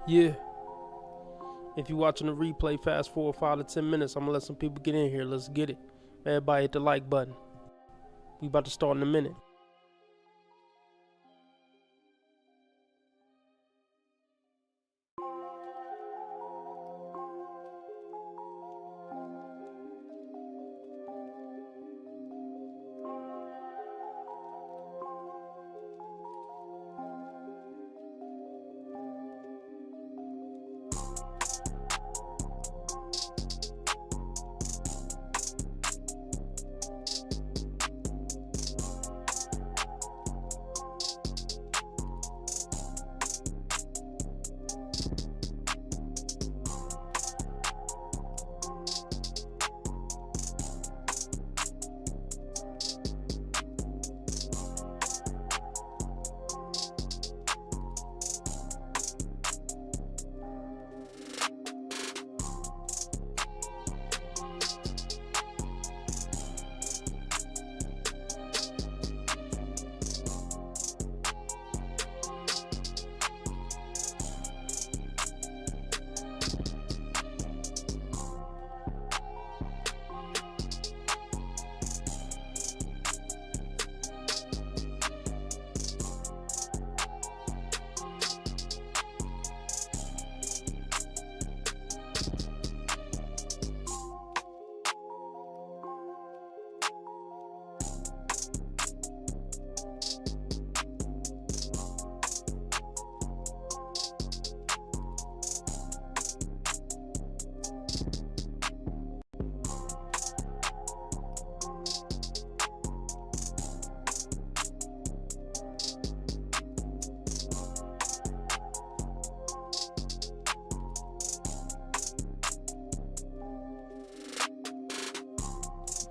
Yeah. If you're watching the replay, fast forward 5 to 10 minutes. I'm going to let some people get in here. Let's get it. Everybody hit the like button. We about to start in a minute.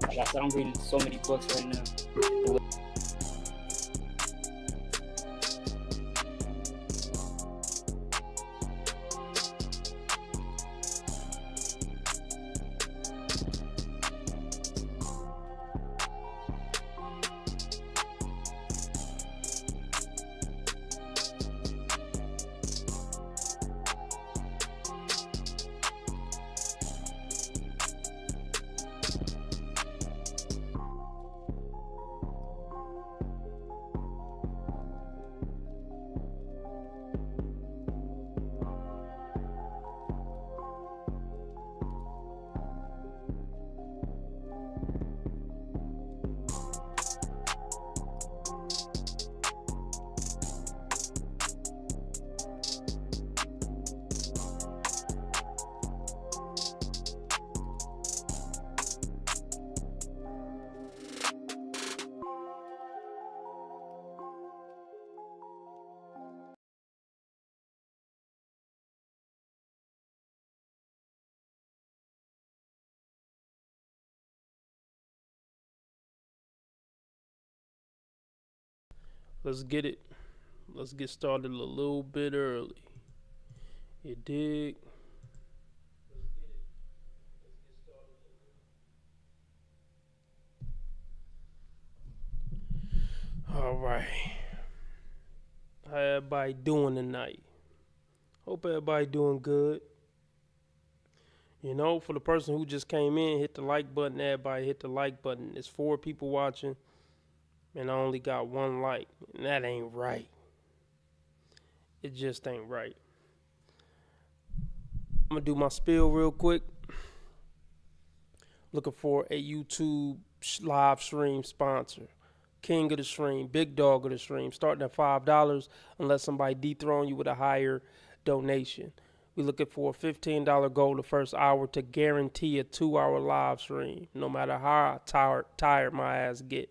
Like I said, I'm reading so many books right now. Let's get it. Let's get started a little bit early. You dig? All right. How everybody doing tonight? Hope everybody doing good. You know, for the person who just came in, hit the like button. Everybody hit the like button. There's 4 people watching, and I only got 1 like. And that ain't right. It just ain't right. I'm going to do my spiel real quick. Looking for a YouTube live stream sponsor. King of the stream, big dog of the stream, starting at $5 unless somebody dethrone you with a higher donation. We're looking for a $15 goal the first hour to guarantee a 2-hour live stream, no matter how tired my ass get.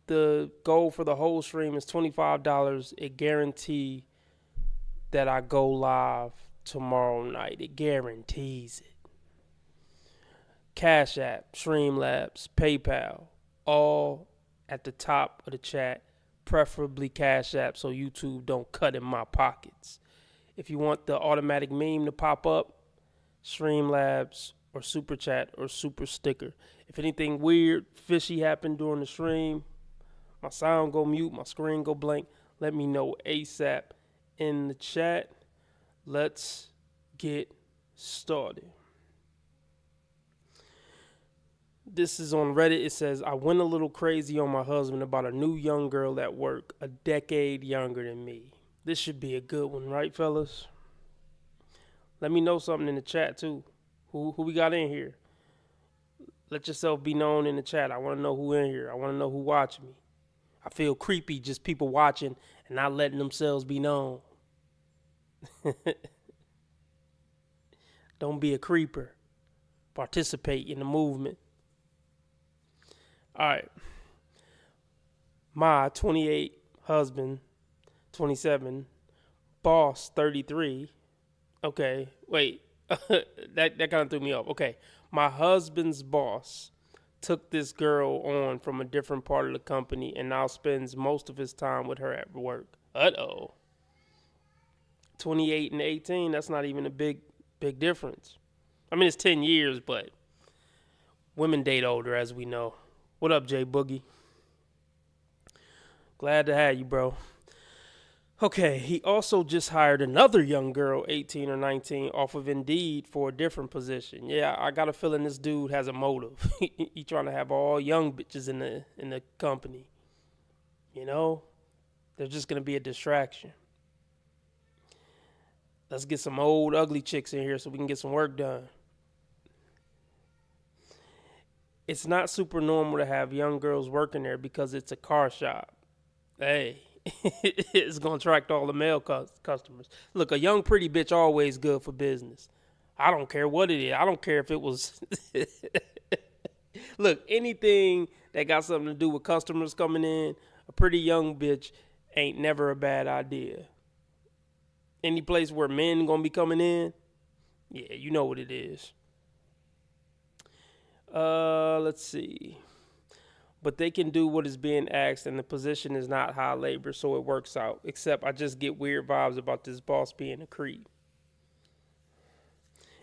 The goal for the whole stream is $25. It guarantees that I go live tomorrow night. It guarantees it. Cash App, Streamlabs, PayPal, all at the top of the chat, preferably Cash App so YouTube don't cut in my pockets. If you want the automatic meme to pop up, Streamlabs or Super Chat or Super Sticker. If anything weird, fishy happened during the stream, my sound go mute, my screen go blank, let me know ASAP in the chat. Let's get started. This is on Reddit. It says, I went a little crazy on my husband about a new young girl at work, a decade younger than me. This should be a good one, right, fellas? Let me know something in the chat, too. Who we got in here? Let yourself be known in the chat. I want to know who in here. I want to know who watching me. I feel creepy just people watching and not letting themselves be known. Don't be a creeper. Participate in the movement. All right. My 28, husband, 27, boss, 33. Okay, wait. that kind of threw me off. Okay. My husband's boss took this girl on from a different part of the company and now spends most of his time with her at work. Uh-oh. 28 and 18, that's not even a big difference. I mean, it's 10 years, but women date older, as we know. What up, Jay Boogie? Glad to have you, bro. Okay, he also just hired another young girl, 18 or 19, off of Indeed for a different position. Yeah, I got a feeling this dude has a motive. He trying to have all young bitches in the company. You know, they're just gonna be a distraction. Let's get some old ugly chicks in here so we can get some work done. It's not super normal to have young girls working there because it's a car shop. Hey, it's going to attract all the male customers. Look, a young pretty bitch always good for business. I don't care what it is. I don't care if it was... Look, anything that got something to do with customers coming in, a pretty young bitch ain't never a bad idea. Any place where men going to be coming in, yeah, you know what it is. Let's see. But they can do what is being asked, and the position is not high labor, so it works out. Except I just get weird vibes about this boss being a creep.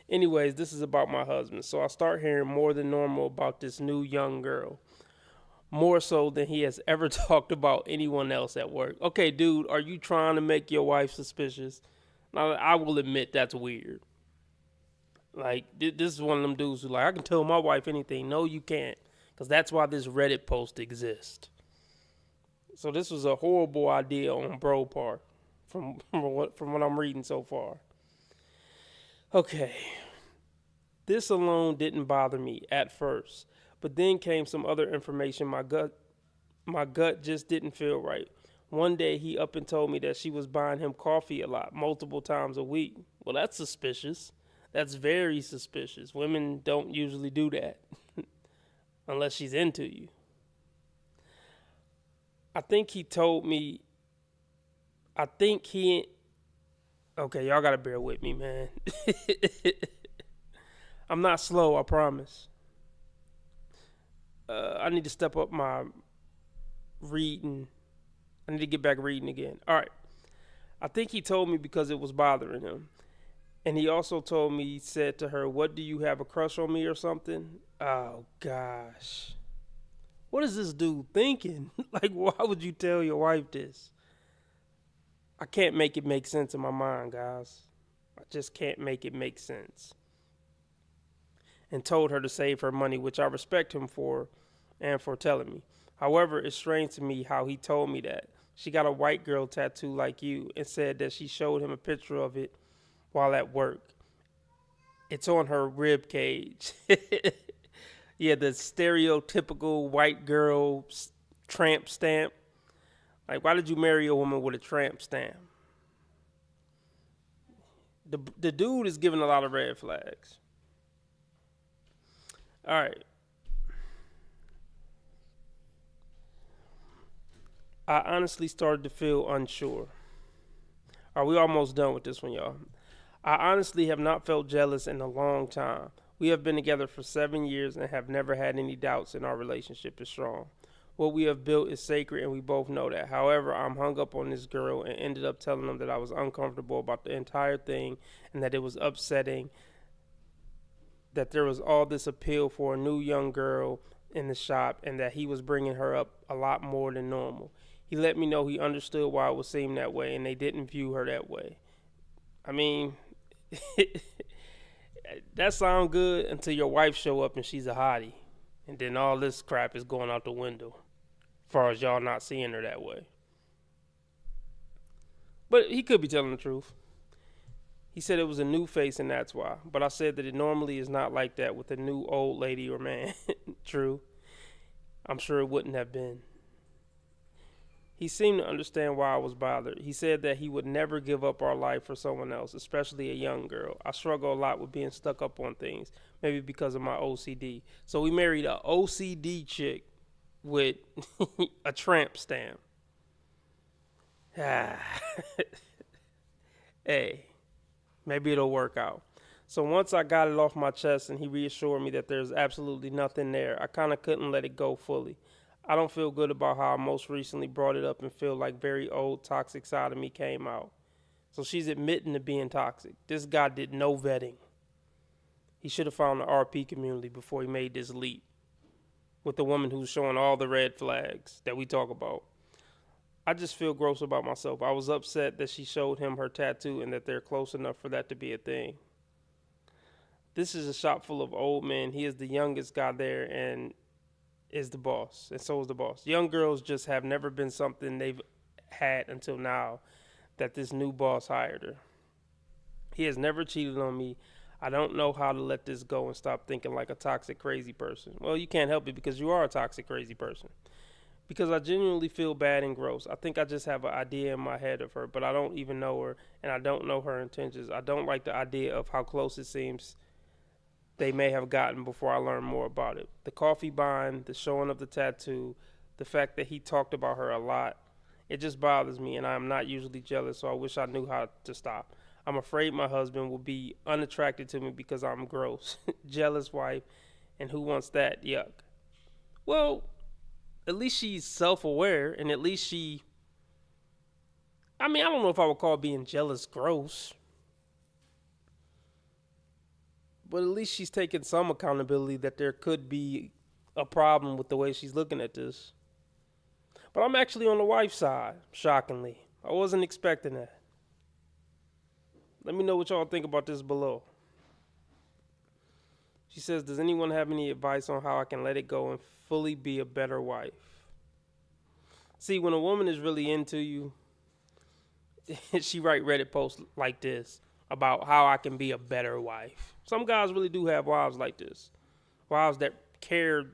Anyways, this is about my husband. So I start hearing more than normal about this new young girl. More so than he has ever talked about anyone else at work. Okay, dude, are you trying to make your wife suspicious? Now, I will admit that's weird. Like, this is one of them dudes who like, I can tell my wife anything. No, you can't. Because that's why this Reddit post exists. So this was a horrible idea on bro part from what I'm reading so far. Okay. This alone didn't bother me at first. But then came some other information my gut just didn't feel right. One day he up and told me that she was buying him coffee a lot, multiple times a week. Well, that's suspicious. That's very suspicious. Women don't usually do that unless she's into you. Okay, y'all gotta bear with me, man. I'm not slow, I promise. I need to step up my reading. I need to get back reading again. All right. I think he told me because it was bothering him. And he also told me, he said to her, what, do you have a crush on me or something? Oh, gosh. What is this dude thinking? Like, why would you tell your wife this? I can't make it make sense in my mind, guys. I just can't make it make sense. And told her to save her money, which I respect him for and for telling me. However, it's strange to me how he told me that. She got a white girl tattoo like you and said that she showed him a picture of it while at work. It's on her rib cage. Yeah, the stereotypical white girl tramp stamp. Like, why did you marry a woman with a tramp stamp? The dude is giving a lot of red flags. All right. I honestly started to feel unsure. Are we almost done with this one, y'all? I honestly have not felt jealous in a long time. We have been together for 7 years and have never had any doubts in our relationship is strong. What we have built is sacred and we both know that. However, I'm hung up on this girl and ended up telling him that I was uncomfortable about the entire thing and that it was upsetting that there was all this appeal for a new young girl in the shop and that he was bringing her up a lot more than normal. He let me know he understood why it would seem that way and they didn't view her that way. I mean, that sounds good until your wife show up and she's a hottie. And then all this crap is going out the window as far as y'all not seeing her that way. But he could be telling the truth. He said it was a new face and that's why. But I said that it normally is not like that with a new old lady or man. True. I'm sure it wouldn't have been. He seemed to understand why I was bothered. He said that he would never give up our life for someone else, especially a young girl. I struggle a lot with being stuck up on things, maybe because of my OCD. So we married a OCD chick with a tramp stamp. Hey, maybe it'll work out. So once I got it off my chest and he reassured me that there's absolutely nothing there, I kind of couldn't let it go fully. I don't feel good about how I most recently brought it up and feel like very old toxic side of me came out. So she's admitting to being toxic. This guy did no vetting. He should have found the RP community before he made this leap with the woman who's showing all the red flags that we talk about. I just feel gross about myself. I was upset that she showed him her tattoo and that they're close enough for that to be a thing. This is a shop full of old men. He is the youngest guy there and is the boss, and so is the boss. Young girls just have never been something they've had until now that this new boss hired her. He has never cheated on me. I don't know how to let this go and stop thinking like a toxic, crazy person. Well, you can't help it because you are a toxic, crazy person. Because I genuinely feel bad and gross. I think I just have an idea in my head of her, but I don't even know her, and I don't know her intentions. I don't like the idea of how close it seems they may have gotten before I learn more about it. The coffee buying, the showing of the tattoo, the fact that he talked about her a lot, it just bothers me, and I'm not usually jealous, so I wish I knew how to stop. I'm afraid my husband will be unattracted to me because I'm gross. Jealous wife, and who wants that? Yuck. Well, at least she's self-aware, and at least I don't know if I would call being jealous gross. But at least she's taking some accountability that there could be a problem with the way she's looking at this. But I'm actually on the wife's side, shockingly. I wasn't expecting that. Let me know what y'all think about this below. She says, does anyone have any advice on how I can let it go and fully be a better wife? See, when a woman is really into you, she write Reddit posts like this about how I can be a better wife. Some guys really do have wives like this. Wives that care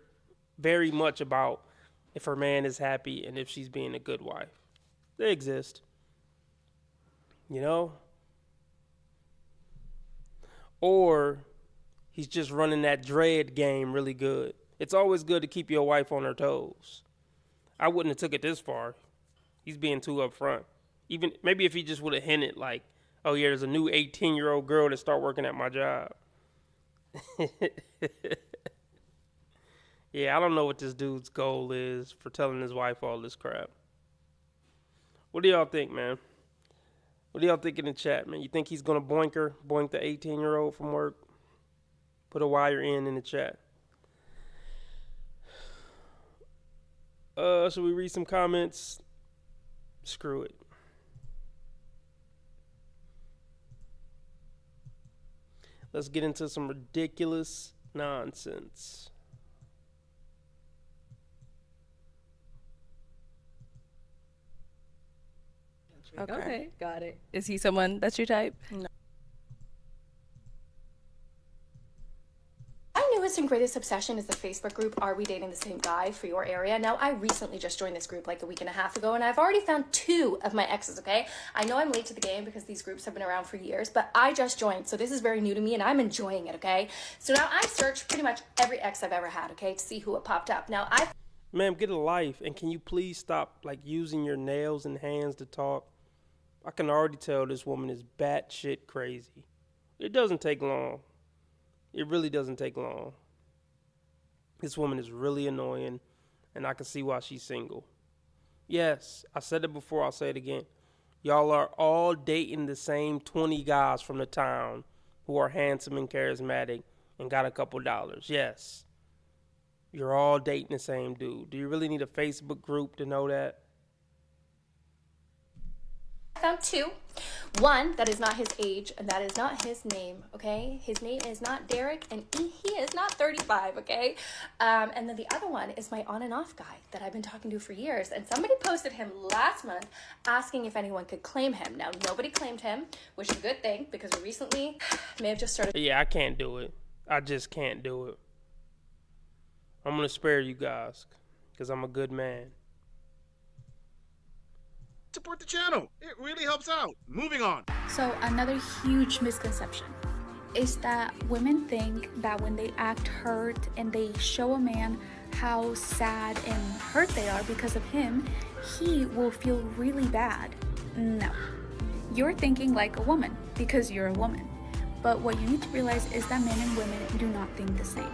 very much about if her man is happy and if she's being a good wife. They exist. You know? Or he's just running that dread game really good. It's always good to keep your wife on her toes. I wouldn't have took it this far. He's being too upfront. Even maybe if he just would have hinted like, oh yeah, there's a new 18-year-old girl that start working at my job. Yeah, I don't know what this dude's goal is for telling his wife all this crap. What do y'all think, man? What do y'all think in the chat, man? You think he's going to boink the 18-year-old from work? Put a wire in the chat. Should we read some comments? Screw it. Let's get into some ridiculous nonsense. Okay, got it. Is he someone that's your type? No. My newest and greatest obsession is the Facebook group Are We Dating the Same Guy for your area. Now, I recently just joined this group like a week and a half ago, and I've already found 2 of my exes, okay? I know I'm late to the game because these groups have been around for years, but I just joined, so this is very new to me, and I'm enjoying it, okay? So now I searched pretty much every ex I've ever had, okay, to see who it popped up. Now, Ma'am, get a life, and can you please stop, using your nails and hands to talk? I can already tell this woman is batshit crazy. It doesn't take long. It really doesn't take long. This woman is really annoying, and I can see why she's single. Yes, I said it before, I'll say it again. Y'all are all dating the same 20 guys from the town who are handsome and charismatic and got a couple dollars. Yes, you're all dating the same dude. Do you really need a Facebook group to know that? found two. One that is not his age, and that is not his name, okay? His name is not Derek, and he is not 35, okay? And then the other one is my on and off guy that I've been talking to for years, and somebody posted him last month asking if anyone could claim him. Now, nobody claimed him, which is a good thing, because we recently may have just started. Yeah, I can't do it. I just can't do it. I'm going to spare you guys, because I'm a good man. Support the channel. It really helps out. Moving on. So another huge misconception is that women think that when they act hurt and they show a man how sad and hurt they are because of him, he will feel really bad. No. You're thinking like a woman because you're a woman. But what you need to realize is that men and women do not think the same.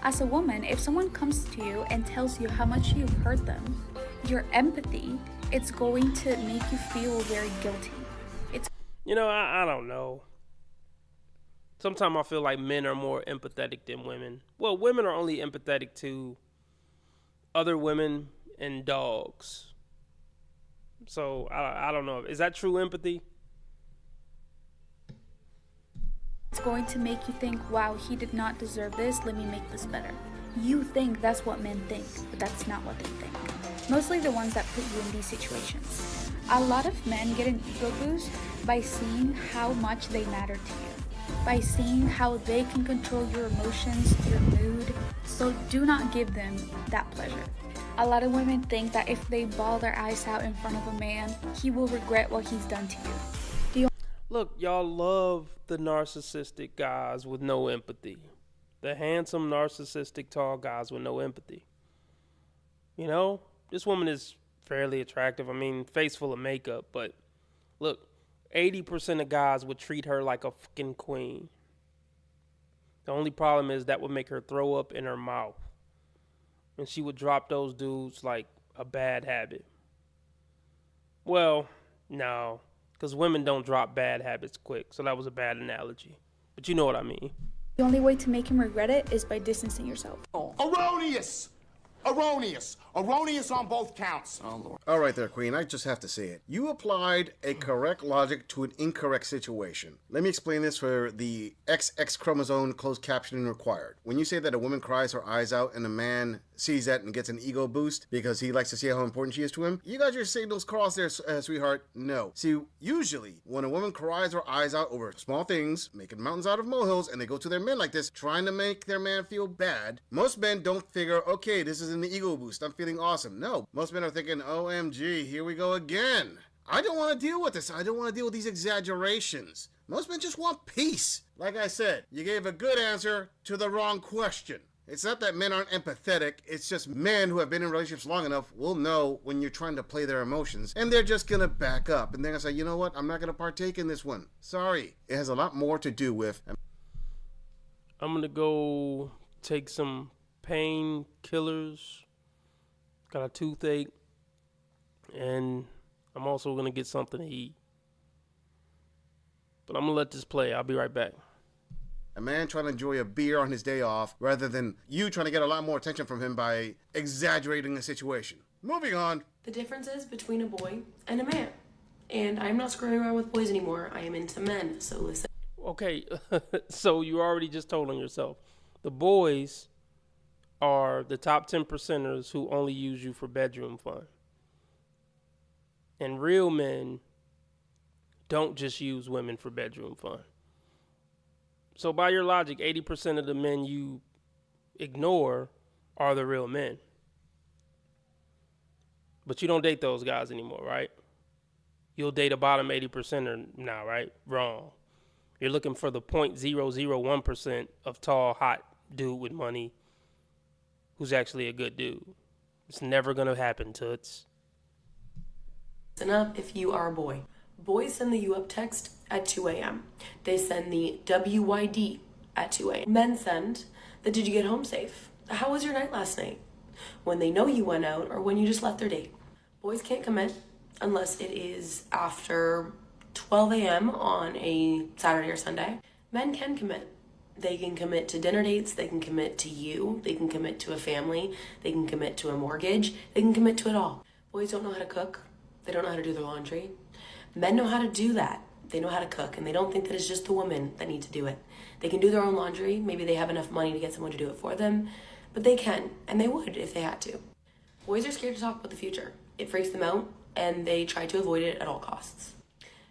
As a woman, if someone comes to you and tells you how much you've hurt them, your empathy, it's going to make you feel very guilty. I don't know. Sometimes I feel like men are more empathetic than women. Well, women are only empathetic to other women and dogs. So, I don't know. Is that true empathy? It's going to make you think, wow, he did not deserve this, let me make this better. You think that's what men think, but that's not what they think. Mostly the ones that put you in these situations. A lot of men get an ego boost by seeing how much they matter to you, by seeing how they can control your emotions, your mood, so do not give them that pleasure. A lot of women think that if they bawl their eyes out in front of a man, he will regret what he's done to you. Look, y'all love the narcissistic guys with no empathy. The handsome, narcissistic, tall guys with no empathy. You know, this woman is fairly attractive. I mean, face full of makeup, but look, 80% of guys would treat her like a fucking queen. The only problem is that would make her throw up in her mouth. And she would drop those dudes like a bad habit. Well, no, because women don't drop bad habits quick, so that was a bad analogy. But you know what I mean. The only way to make him regret it is by distancing yourself. Erroneous! Erroneous! Erroneous on both counts. Oh, Lord. All right there, Queen. I just have to say it. You applied a correct logic to an incorrect situation. Let me explain this for the XX chromosome closed captioning required. When you say that a woman cries her eyes out and a man sees that and gets an ego boost because he likes to see how important she is to him, you got your signals crossed there, sweetheart. No. See, usually when a woman cries her eyes out over small things, making mountains out of molehills, and they go to their men like this, trying to make their man feel bad, most men don't figure, okay, this is an ego boost, I'm feeling awesome. No, most men are thinking, OMG, here we go again. I don't want to deal with this. I don't want to deal with these exaggerations. Most men just want peace. Like I said, you gave a good answer to the wrong question. It's not that men aren't empathetic, it's just men who have been in relationships long enough will know when you're trying to play their emotions, and they're just gonna back up, and they're gonna say, you know what, I'm not gonna partake in this one. Sorry. It has a lot more to do with... I'm gonna go take some painkillers, got a toothache, and I'm also gonna get something to eat. But I'm gonna let this play. I'll be right back. A man trying to enjoy a beer on his day off rather than you trying to get a lot more attention from him by exaggerating the situation. Moving on. The difference is between a boy and a man. And I'm not screwing around with boys anymore. I am into men, so listen. Okay, so you already just told on yourself. The boys are the top 10%ers who only use you for bedroom fun. And real men don't just use women for bedroom fun. So by your logic, 80% of the men you ignore are the real men. But you don't date those guys anymore, right? You'll date a bottom 80%er now, right? Wrong. You're looking for the 0.001% of tall, hot dude with money who's actually a good dude. It's never going to happen, Toots. Listen up if you are a boy. Boys send the you up text at 2 a.m. They send the WYD at 2 a.m. Men send the did you get home safe? How was your night last night? When they know you went out or when you just left their date. Boys can't commit unless it is after 12 a.m. on a Saturday or Sunday. Men can commit. They can commit to dinner dates. They can commit to you. They can commit to a family. They can commit to a mortgage. They can commit to it all. Boys don't know how to cook. They don't know how to do their laundry. Men know how to do that. They know how to cook, and they don't think that it's just the women that need to do it. They can do their own laundry. Maybe they have enough money to get someone to do it for them, but they can, and they would if they had to. Boys are scared to talk about the future. It freaks them out, and they try to avoid it at all costs.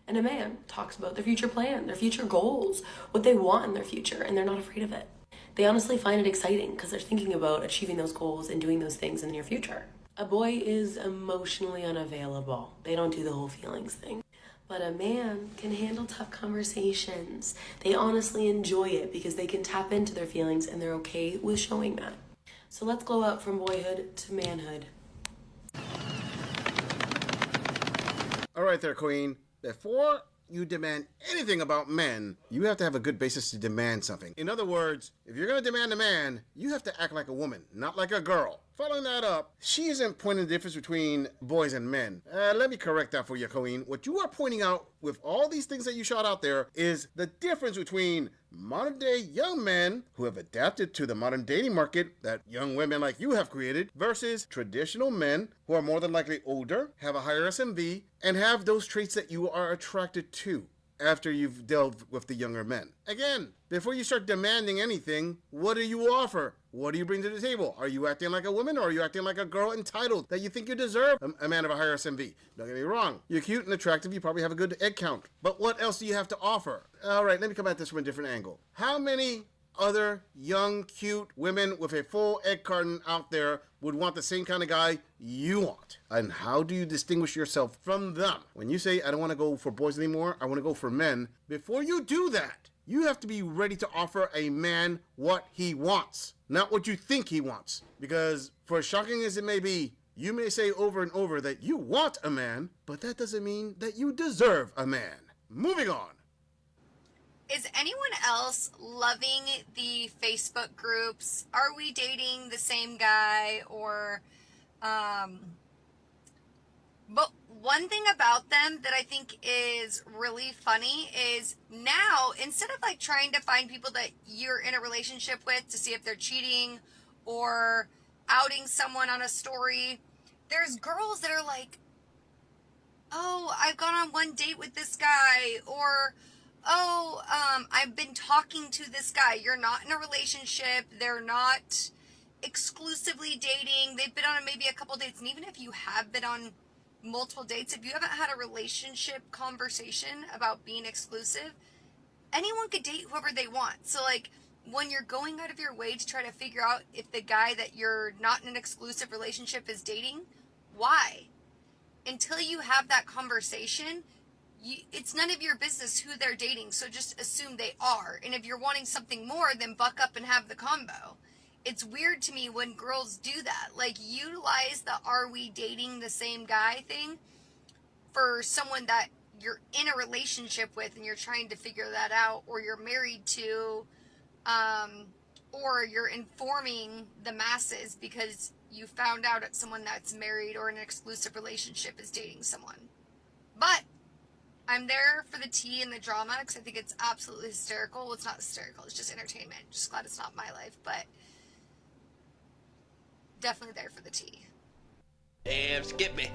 And a man talks about their future plan, their future goals, what they want in their future, and they're not afraid of it. They honestly find it exciting because they're thinking about achieving those goals and doing those things in the near future. A boy is emotionally unavailable. They don't do the whole feelings thing. But a man can handle tough conversations. They honestly enjoy it because they can tap into their feelings and they're okay with showing that. So let's glow up from boyhood to manhood. All right there, Queen. Before you demand anything about men, you have to have a good basis to demand something. In other words, if you're going to demand a man, you have to act like a woman, not like a girl. Following that up, she isn't pointing the difference between boys and men. Let me correct that for you, Queen. What you are pointing out with all these things that you shot out there is the difference between modern day young men who have adapted to the modern dating market that young women like you have created versus traditional men who are more than likely older, have a higher SMV, and have those traits that you are attracted to after you've delved with the younger men. Again, before you start demanding anything, what do you offer? What do you bring to the table? Are you acting like a woman, or are you acting like a girl entitled that you think you deserve a man of a higher SMV? Don't get me wrong. You're cute and attractive. You probably have a good egg count. But what else do you have to offer? All right, let me come at this from a different angle. How many other young, cute women with a full egg carton out there would want the same kind of guy you want? And how do you distinguish yourself from them? When you say, I don't want to go for boys anymore, I want to go for men, before you do that, you have to be ready to offer a man what he wants, not what you think he wants. Because for as shocking as it may be, you may say over and over that you want a man, but that doesn't mean that you deserve a man. Moving on. Is anyone else loving the Facebook groups? Are we dating the same guy? Or, but one thing about them that I think is really funny is now, instead of like trying to find people that you're in a relationship with to see if they're cheating or outing someone on a story, there's girls that are like, oh, I've gone on one date with this guy, or oh, I've been talking to this guy. You're not in a relationship. They're not exclusively dating. They've been on maybe a couple dates. And even if you have been on multiple dates, if you haven't had a relationship conversation about being exclusive, anyone could date whoever they want. So like when you're going out of your way to try to figure out if the guy that you're not in an exclusive relationship is dating, why? Until you have that conversation, it's none of your business who they're dating, so just assume they are. And if you're wanting something more, then buck up and have the combo. It's weird to me when girls do that. Like, utilize the are we dating the same guy thing for someone that you're in a relationship with and you're trying to figure that out, or you're married to, or you're informing the masses because you found out that someone that's married or in an exclusive relationship is dating someone. But I'm there for the tea and the drama because I think it's absolutely hysterical. Well, it's not hysterical. It's just entertainment. Just glad it's not my life, but definitely there for the tea. Damn, skip me.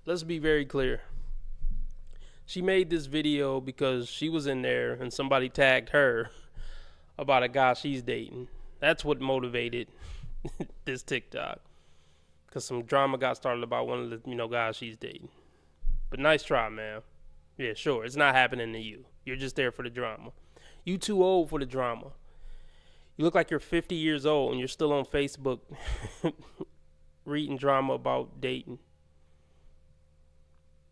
Let's be very clear. She made this video because she was in there and somebody tagged her about a guy she's dating. That's what motivated this TikTok. Because some drama got started about one of the, guys she's dating. But nice try, man. Yeah, sure. It's not happening to you. You're just there for the drama. You too old for the drama. You look like you're 50 years old and you're still on Facebook reading drama about dating.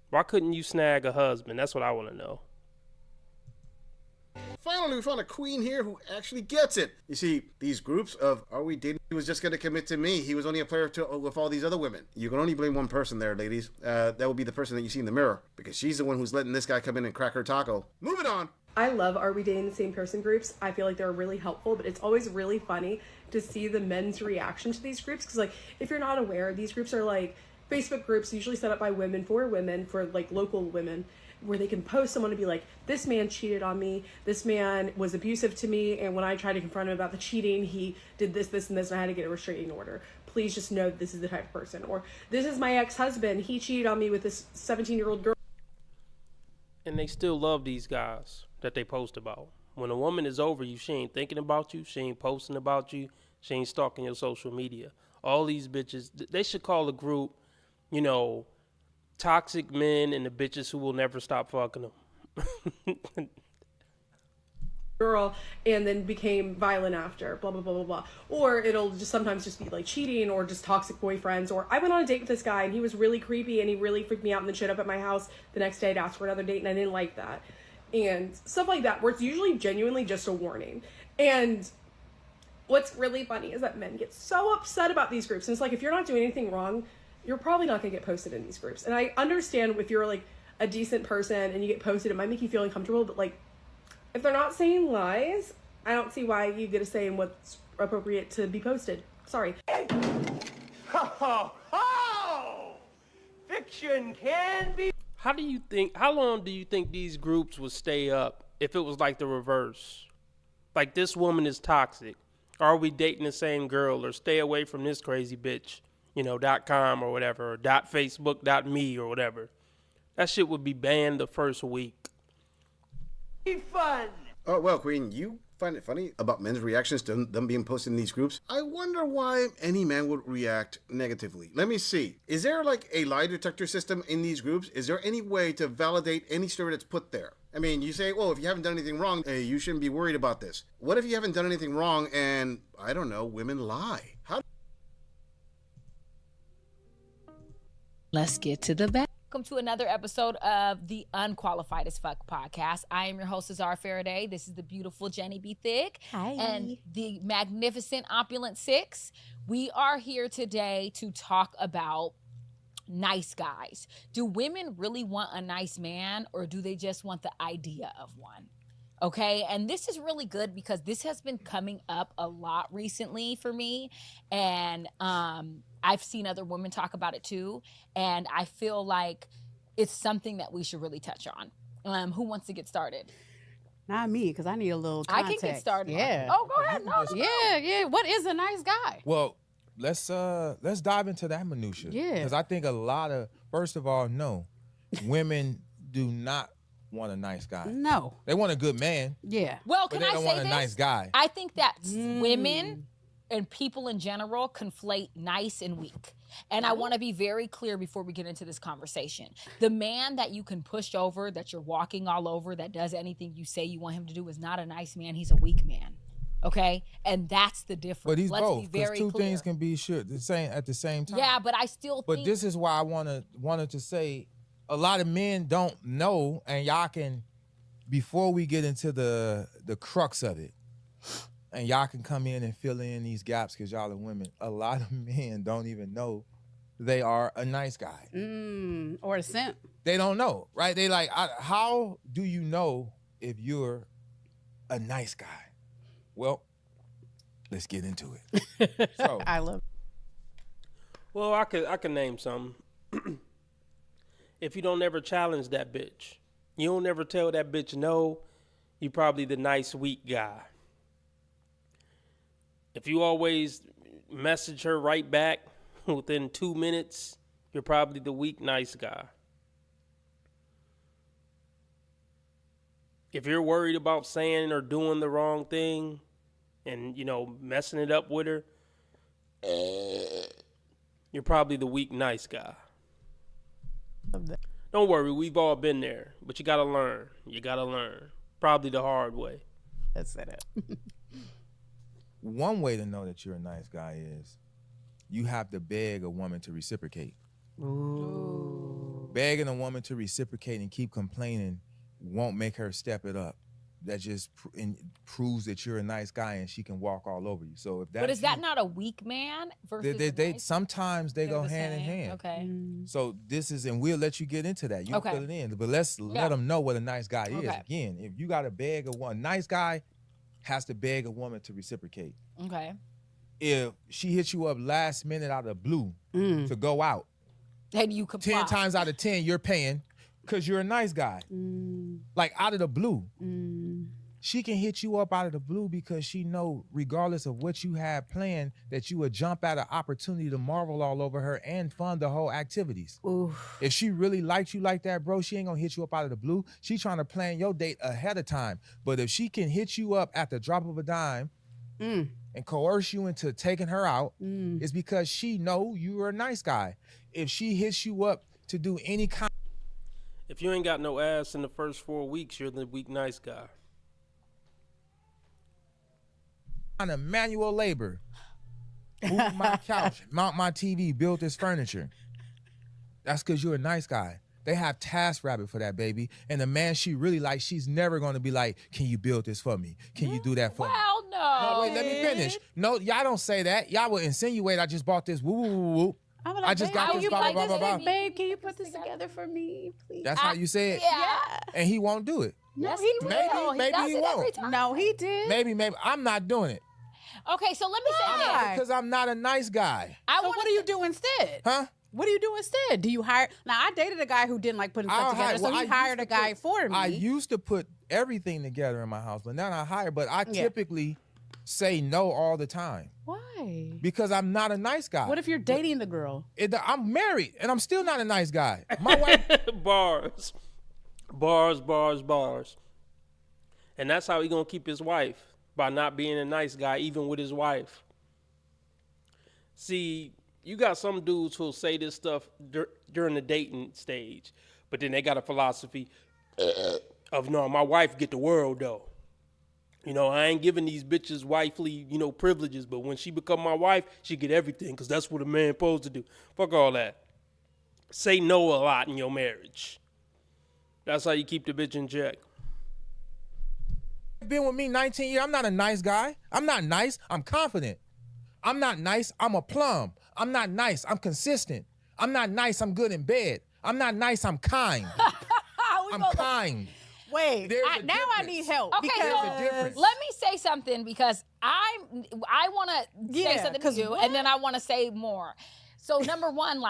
Why couldn't you snag a husband? That's what I want to know. Finally, we found a queen here who actually gets it. You see, these groups of, are we dating? He was just going to commit to me. He was only a player with all these other women. You can only blame one person there, ladies. That would be the person that you see in the mirror, because she's the one who's letting this guy come in and crack her taco. Moving on. I love Are We Dating the Same Person groups. I feel like they're really helpful, but it's always really funny to see the men's reaction to these groups. Because, like, if you're not aware, these groups are like Facebook groups usually set up by women, for like local women, where they can post someone to be like, this man cheated on me, this man was abusive to me, and when I tried to confront him about the cheating, he did this, this, and this, and I had to get a restraining order. please just know that this is the type of person. Or this is my ex-husband. He cheated on me with this 17-year-old girl. And they still love these guys that they post about. When a woman is over you, she ain't thinking about you. She ain't posting about you. She ain't stalking your social media. All these bitches, they should call a group, you know, toxic men and the bitches who will never stop fucking them. Girl, and then became violent after, blah, blah, blah, blah, blah. Or it'll just sometimes just be like cheating or just toxic boyfriends. Or I went on a date with this guy and he was really creepy and he really freaked me out and then showed up at my house the next day to ask for another date and I didn't like that. And stuff like that, where it's usually genuinely just a warning. And what's really funny is that men get so upset about these groups. And it's like, if you're not doing anything wrong, you're probably not going to get posted in these groups. And I understand if you're like a decent person and you get posted, it might make you feel uncomfortable, but like, if they're not saying lies, I don't see why you get a say in what's appropriate to be posted. Sorry. Fiction can be. How long do you think these groups would stay up if it was like the reverse? Like, this woman is toxic. Are we dating the same girl? Or stay away from this crazy bitch, you know, .com or whatever, or .facebook.me or whatever. That shit would be banned the first week. Fun. Oh, well, Queen, you find it funny about men's reactions to them being posted in these groups? I wonder why any man would react negatively. Let me see. Is there like a lie detector system in these groups? Is there any way to validate any story that's put there? I mean, you say, well, if you haven't done anything wrong, you shouldn't be worried about this. What if you haven't done anything wrong and, I don't know, women lie? Let's get to the back. Welcome to another episode of the Unqualified as Fuck podcast. I am your host, Azar Faraday. This is the beautiful Jenny B. Thick. Hi. And the magnificent Opulent Six. We are here today to talk about nice guys. Do women really want a nice man, or do they just want the idea of one? Okay, and this is really good because this has been coming up a lot recently for me, and I've seen other women talk about it too, and I feel like it's something that we should really touch on. Who wants to get started? Not me, because I need a little context. I can get started. Yeah. Oh, go ahead. No. Yeah. What is a nice guy? Well, let's dive into that minutia. Yeah. Because I think first of all, no, women do not want a nice guy. No. They want a good man. Yeah. Well, but can they I don't say want this? a nice guy. I think that women and people in general conflate nice and weak. And I want to be very clear before we get into this conversation. The man that you can push over, that you're walking all over, that does anything you say you want him to do is not a nice man. He's a weak man. Okay? And that's the difference. But he's Let's both. be very Two clear. things can be the same at the same time. Yeah, but I still think. But this is why I wanted to say a lot of men don't know, and y'all can, before we get into the crux of it, and y'all can come in and fill in these gaps because y'all are women. A lot of men don't even know they are a nice guy. Or a simp. They don't know, right? They like, how do you know if you're a nice guy? Well, let's get into it. So I love. Well, I could name some. If you don't ever challenge that bitch, you don't ever tell that bitch no, you probably the nice weak guy. If you always message her right back within 2 minutes, you're probably the weak nice guy. If you're worried about saying or doing the wrong thing and, you know, messing it up with her, you're probably the weak nice guy. Don't worry, we've all been there, but you gotta learn. You gotta learn. Probably the hard way. That's it. one way to know that you're a nice guy is you have to beg a woman to reciprocate. Ooh. Begging a woman to reciprocate and keep complaining won't make her step it up. That just proves that you're a nice guy and she can walk all over you. So if that, but is that not a weak man versus they sometimes they go hand in hand. Okay. So this is, and we'll let you get into that. You fill it in, but let's let them know what a nice guy is. Again, if you got to beg a nice guy has to beg a woman to reciprocate. Okay. If she hits you up last minute out of the blue to go out, then you comply. 10 times out of 10 you're paying because you're a nice guy. Like out of the blue. She can hit you up out of the blue because she know, regardless of what you have planned, that you would jump at an opportunity to marvel all over her and fund the whole activities. Oof. If she really liked you like that, bro, she ain't gonna hit you up out of the blue. She trying to plan your date ahead of time. But if she can hit you up at the drop of a dime and coerce you into taking her out, it's because she know you are a nice guy. If she hits you up to do any kind, If you ain't got no ass in the first 4 weeks, you're the weak nice guy. kind of manual labor, move my couch, mount my TV, build this furniture, that's because you're a nice guy. They have TaskRabbit for that, baby. And the man she really likes, she's never going to be like, can you build this for me? Can you do that for me? Well, no. No, wait, let me finish. No, y'all don't say that. Y'all will insinuate I just bought this. Woo, woo, woo, woo. I'm like, I just got this. Blah, blah, blah, blah, blah. Babe, can you put this together for me, please? That's how you say it. Yeah. And he won't do it. No, Yes, he will. did. Maybe does he it every won't. time. No, he did. Maybe. I'm not doing it. Okay, so let me say this. Because I'm not a nice guy. So what do you do instead? Huh? What do you do instead? Do you hire? Now, I dated a guy who didn't like putting stuff together, so he hired a guy for me. I used to put everything together in my house, but now I hire. But I typically say no all the time. Why? Because I'm not a nice guy. What if you're dating the girl? I'm married, and I'm still not a nice guy. My wife... Bars. And that's how he gonna keep his wife, by not being a nice guy, even with his wife. See, you got some dudes who'll say this stuff during the dating stage, but then they got a philosophy of, no, my wife get the world, though. You know, I ain't giving these bitches wifely, privileges, but when she become my wife, she get everything, because that's what a man supposed to do. Fuck all that. Say no a lot in your marriage. That's how you keep the bitch in check. Been with me 19 years. I'm not a nice guy. I'm not nice. I'm confident. I'm not nice. I'm a plum. I'm not nice. I'm consistent. I'm not nice. I'm good in bed. I'm not nice. I'm kind. I'm kind. Wait, now I need help. Okay, so let me say something, because I want to say something to you, and then I want to say more. So number one,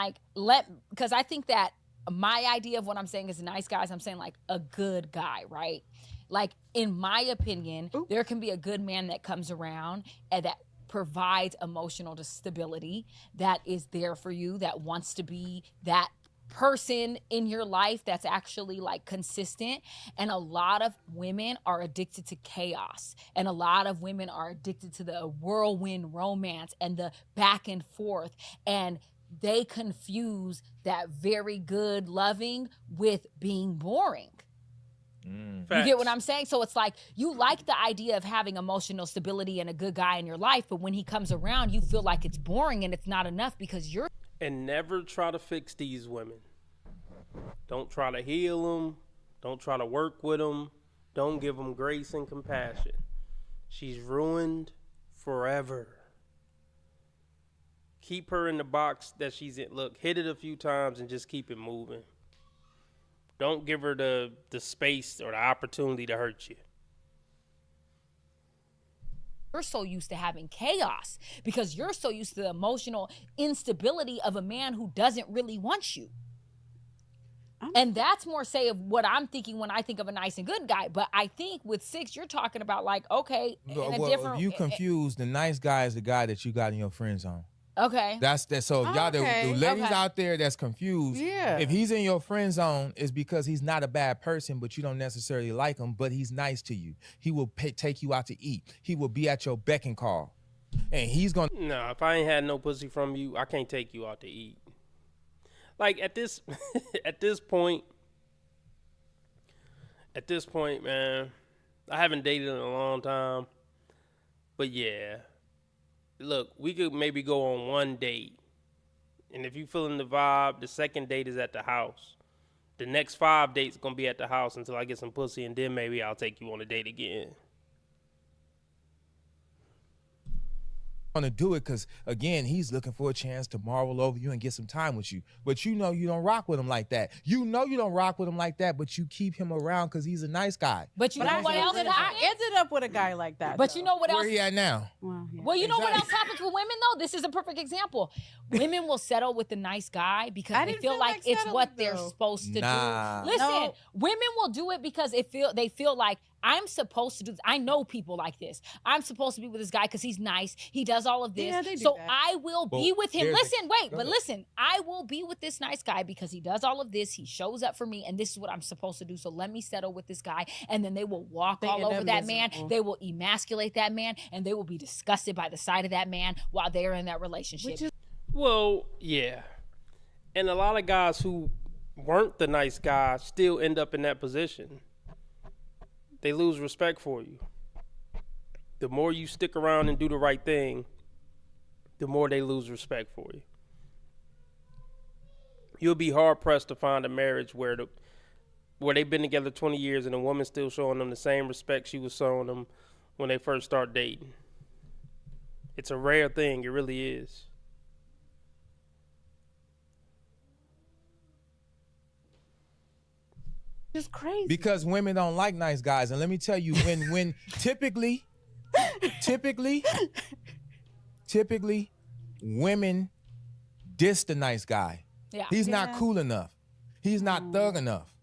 because I think that my idea of what I'm saying is nice guys, I'm saying like a good guy, right? Like, in my opinion, there can be a good man that comes around and that provides emotional stability, that is there for you, that wants to be that person in your life that's actually like consistent. And a lot of women are addicted to chaos, and a lot of women are addicted to the whirlwind romance and the back and forth, and they confuse that very good loving with being boring. You get what I'm saying? So it's like, you like the idea of having emotional stability and a good guy in your life, but when he comes around, you feel like it's boring and it's not enough because you're... And never try to fix these women. Don't try to heal them. Don't try to work with them. Don't give them grace and compassion. She's ruined forever. Keep her in the box that she's in. Look, hit it a few times and just keep it moving. Don't give her the space or the opportunity to hurt you. You're so used to having chaos because you're so used to the emotional instability of a man who doesn't really want you. And that's more say of what I'm thinking when I think of a nice and good guy. But I think with Six, you're talking about like, okay, in a different... You confuse the nice guy as the guy that you got in your friend zone. Okay. That's that. So y'all, the ladies out there that's confused. Yeah. If he's in your friend zone, it's because he's not a bad person, but you don't necessarily like him. But he's nice to you. He will take you out to eat. He will be at your beck and call, and he's gonna. No, if I ain't had no pussy from you, I can't take you out to eat. Like at this, at this point, man, I haven't dated in a long time, but yeah. Look, we could maybe go on one date. And if you feeling the vibe, the second date is at the house. The next 5 dates going to be at the house until I get some pussy, and then maybe I'll take you on a date again. To do it because again he's looking for a chance to marvel over you and get some time with you, but you know you don't rock with him like that. You know you don't rock with him like that, but you keep him around because he's a nice guy. But you know what else happened? I ended up with a guy like that. But you know what else? Where he at now? Well, you know what else happens with women though? This is a perfect example. Women will settle with the nice guy because they feel like it's what they're supposed to do. Listen, women will do it because they feel like I'm supposed to do this. I know people like this. I'm supposed to be with this guy because he's nice. He does all of this. Yeah, they do so that. I will be with him. Listen, wait, Go but ahead. listen, I will be with this nice guy because he does all of this. He shows up for me, and this is what I'm supposed to do. So let me settle with this guy. And then they will walk all over that man. They will emasculate that man, and they will be disgusted by the sight of that man while they're in that relationship. Well, yeah. And a lot of guys who weren't the nice guy still end up in that position. They lose respect for you. The more you stick around and do the right thing, the more they lose respect for you. You'll be hard pressed to find a marriage where they've been together 20 years and a woman's still showing them the same respect she was showing them when they first start dating. It's a rare thing. It really is. It's crazy. Because women don't like nice guys. And let me tell you, when typically women diss the nice guy. Yeah. He's not cool enough. He's not thug enough.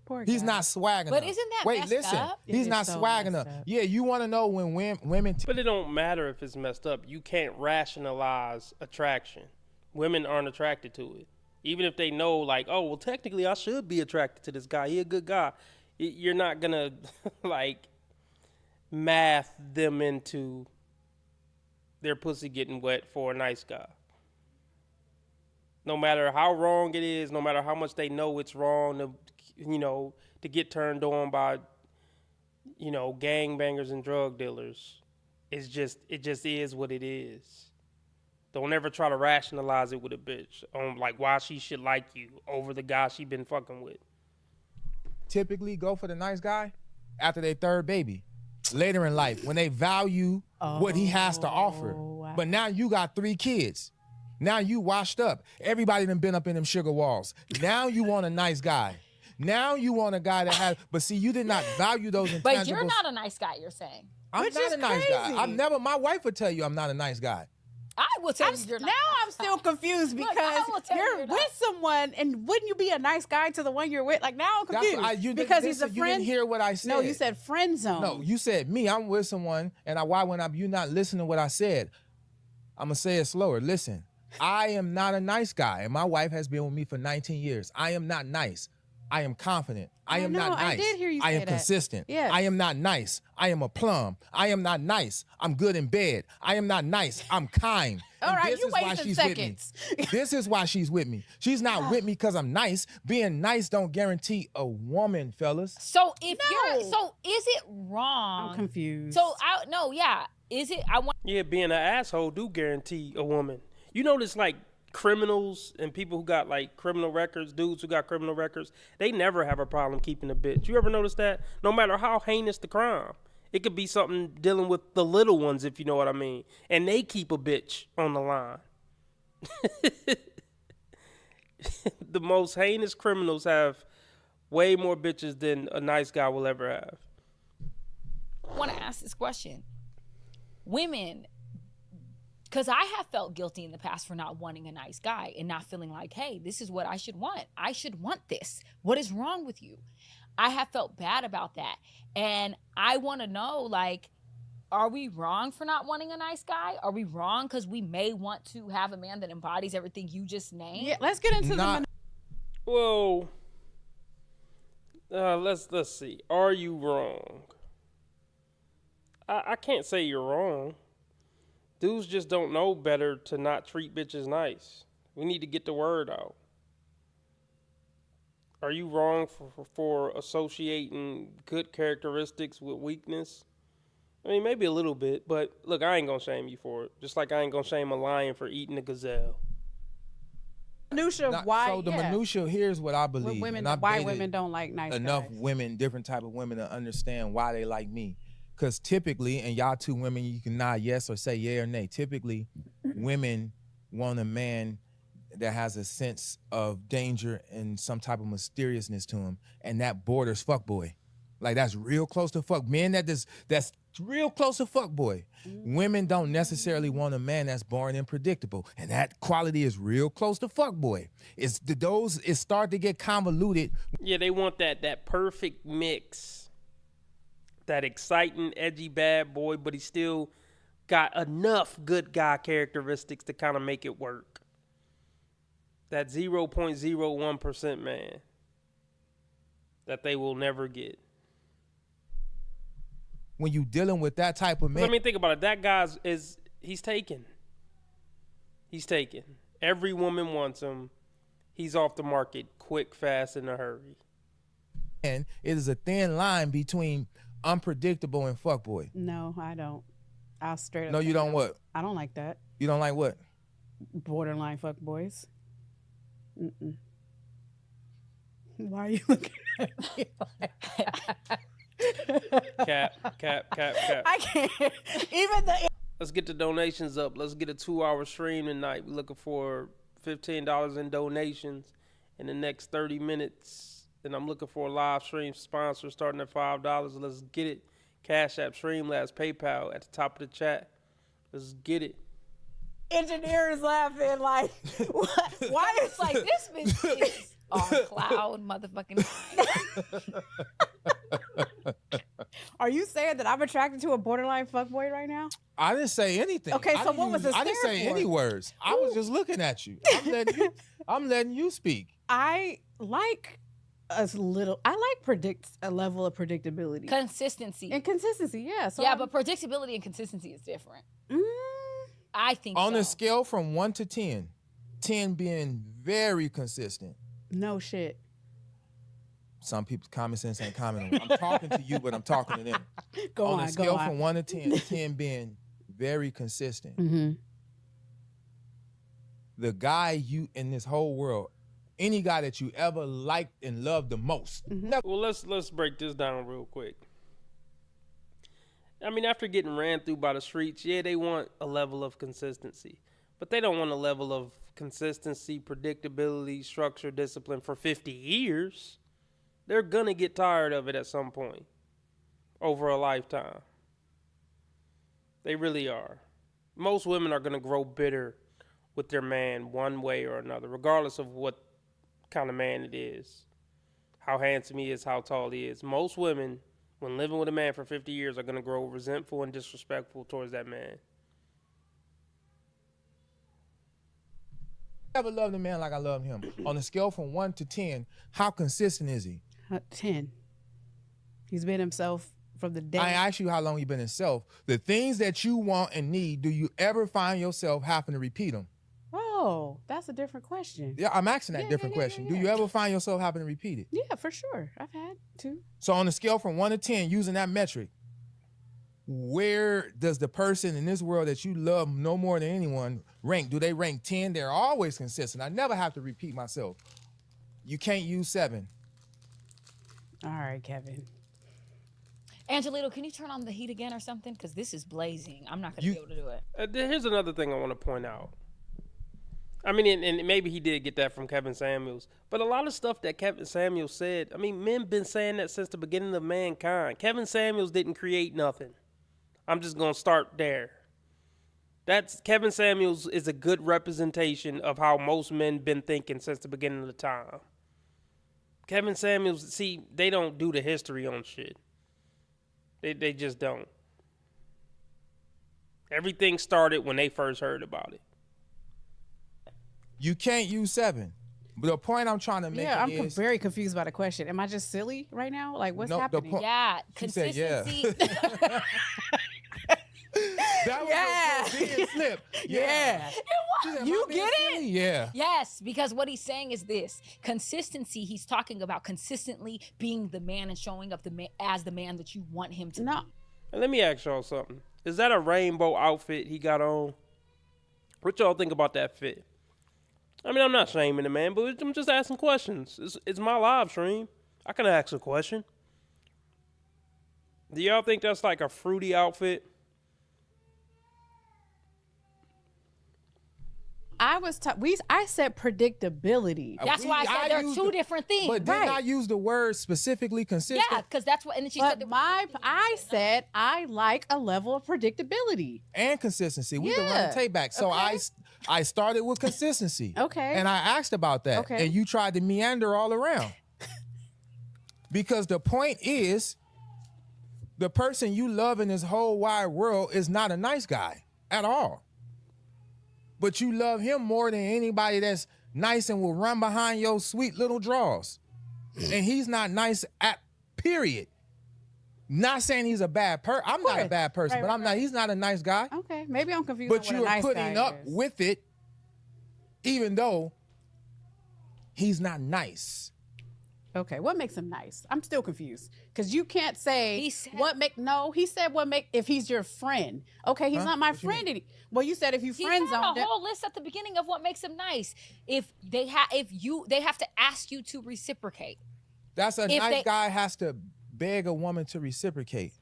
Poor He's guy. not swag enough. But isn't that Wait, messed listen. up? He's It not is so swag messed enough. up. Yeah, you want to know when women. But it don't matter if it's messed up. You can't rationalize attraction. Women aren't attracted to it. Even if they know, like, oh, well, technically I should be attracted to this guy. He a good guy. You're not going to, like, math them into their pussy getting wet for a nice guy. No matter how wrong it is, no matter how much they know it's wrong, to get turned on by, gangbangers and drug dealers. It just is what it is. Don't ever try to rationalize it with a bitch on like why she should like you over the guy she been fucking with. Typically go for the nice guy after their third baby. Later in life, when they value what he has to offer. Wow. But now you got 3 kids. Now you washed up. Everybody done been up in them sugar walls. Now you want a nice guy. Now you want a guy that has, but see, you did not value those intangibles. But you're not a nice guy, you're saying. I'm Which not is a nice crazy. guy. My wife would tell you I'm not a nice guy. I will tell you you're not. Now I'm still confused Look, because I will tell you you're you're with not. someone, and wouldn't you be a nice guy to the one you're with? Like now I'm That's confused what you because didn't he's a listen- friend. You didn't hear what I said. No, you said friend zone. No, you said me. I'm with someone, and why when you not listening to what I said? I'm gonna say it slower. Listen, I am not a nice guy, and my wife has been with me for 19 years. I am not nice. I am confident. I am not know, I nice. did hear you I say am that. consistent. Yes. I am not nice. I am a plum. I am not nice. I'm good in bed. I am not nice. I'm kind. All And right, this you is why wasting she's seconds. with me. This is why she's with me. She's not with me because I'm nice. Being nice don't guarantee a woman, fellas. So if so is it wrong? I'm confused. So is it? I want. Yeah, being an asshole do guarantee a woman. You notice like criminals and people who got like criminal records, dudes who got criminal records, they never have a problem keeping a bitch. You ever notice that? No matter how heinous the crime. It could be something dealing with the little ones, if you know what I mean. And they keep a bitch on the line. The most heinous criminals have way more bitches than a nice guy will ever have. I want to ask this question. Women, because I have felt guilty in the past for not wanting a nice guy and not feeling like, hey, this is what I should want. I should want this. What is wrong with you? I have felt bad about that. And I want to know, like, are we wrong for not wanting a nice guy? Are we wrong because we may want to have a man that embodies everything you just named? Yeah, let's get into the. Well, let's see. Are you wrong? I can't say you're wrong. Dudes just don't know better to not treat bitches nice. We need to get the word out. Are you wrong for associating good characteristics with weakness? I mean, maybe a little bit, but look, I ain't gonna shame you for it. Just like I ain't gonna shame a lion for eating a gazelle. Minutia of why? So the minutia, here's what I believe. Women, and I've why dated women don't like nice enough guys. women, different type of women to understand why they like me. Because typically, and y'all two women, you can nod yes or say yeah or nay. Typically, women want a man that has a sense of danger and some type of mysteriousness to him, and that borders fuckboy. Like that's real close to fuck. Men that's real close to fuckboy. Women don't necessarily want a man that's boring and predictable, and that quality is real close to fuckboy. It start to get convoluted. Yeah, they want that perfect mix. that exciting, edgy bad boy, but he still got enough good guy characteristics to kind of make it work. That 0.01% man that they will never get. When you dealing with that type of man, I mean, think about it. That guy's he's taken. He's taken. Every woman wants him. He's off the market quick, fast, in a hurry. and it is a thin line between unpredictable and fuckboy. No, I don't. I'll straight up. No, you don't what? I don't like that. You don't like what? Borderline fuck boys. Mm-mm. Why are you looking at me like that? Cap. I can't. Even the. Let's get the donations up. Let's get a 2-hour stream tonight. We're looking for $15 in donations in the next 30 minutes. And I'm looking for a live stream sponsor starting at $5. Let's get it. Cash App, Streamlabs, PayPal at the top of the chat. Let's get it. Engineer is laughing like, what? Why is like this bitch is on cloud motherfucking nine. Are you saying that I'm attracted to a borderline fuckboy right now? I didn't say anything. Okay, so what was the I didn't say any words. I was just looking at you. I'm letting you speak. I like a level of predictability. Consistency. And consistency, yeah. So yeah, but predictability and consistency is different. I think on a scale from 1 to 10, 10 being very consistent. No shit. Some people's common sense ain't common. I'm talking to you, but I'm talking to them. On a scale from 1 to 10, 10 being very consistent. Mm-hmm. The guy you in this whole world, any guy that you ever liked and loved the most. Mm-hmm. Well, let's break this down real quick. I mean, after getting ran through by the streets, yeah, they want a level of consistency. But they don't want a level of consistency, predictability, structure, discipline for 50 years. They're going to get tired of it at some point over a lifetime. They really are. Most women are going to grow bitter with their man one way or another, regardless of what kind of man it is, how handsome he is, how tall he is. Most women, when living with a man for 50 years, are going to grow resentful and disrespectful towards that man. I never loved a man like I loved him. On a scale from 1 to 10, how consistent is he? 10. He's been himself from the day. I asked you how long you've been himself. The things that you want and need, do you ever find yourself having to repeat them? Oh, that's a different question. Yeah, I'm asking that different question. Do you ever find yourself having to repeat it? Yeah, for sure. I've had to. So on a scale from 1 to 10, using that metric, where does the person in this world that you love no more than anyone rank? Do they rank 10? They're always consistent. I never have to repeat myself. You can't use 7. All right, Kevin. Angelito, can you turn on the heat again or something? Because this is blazing. I'm not going to be able to do it. Here's another thing I want to point out. I mean, and maybe he did get that from Kevin Samuels, but a lot of stuff that Kevin Samuels said, I mean, men been saying that since the beginning of mankind. Kevin Samuels didn't create nothing. I'm just going to start there. Kevin Samuels is a good representation of how most men been thinking since the beginning of the time. Kevin Samuels, see, they don't do the history on shit. They just don't. Everything started when they first heard about it. You can't use 7. But the point I'm trying to make I'm very confused by the question. Am I just silly right now? Like, what's happening? Yeah, consistency. Said, yeah. That was a Freudian slip. Yeah. You get it? Yeah. Yes, because what he's saying is this. Consistency, he's talking about consistently being the man and showing up as the man that you want him to be. And let me ask y'all something. Is that a rainbow outfit he got on? What y'all think about that fit? I mean, I'm not shaming the man, but I'm just asking questions. It's my live stream. I can ask a question. Do y'all think that's like a fruity outfit? I said predictability. That's why I said they're two different things. But didn't I use the word specifically consistent? Yeah, because that's what. And then she said I said I like a level of predictability and consistency. We can run the tape back. So I started with consistency. Okay. And I asked about that. Okay. And you tried to meander all around. Because the point is, The person you love in this whole wide world is not a nice guy at all. But you love him more than anybody that's nice and will run behind your sweet little draws. And he's not nice at period. Not saying he's a bad person. I'm not a bad person, but I'm not. He's not a nice guy. Okay, maybe I'm confused. But on you what a are nice putting guy up is. with it, even though he's not nice. Okay, what makes him nice? I'm still confused because you can't say He said- what make. No, he said what make if he's your friend. Okay, he's Huh? not my What you friend. Well, you said if you He friend had zoned a it. whole list at the beginning of what makes him nice. If they have to ask you to reciprocate. That's a If nice they- guy has to beg a woman to reciprocate.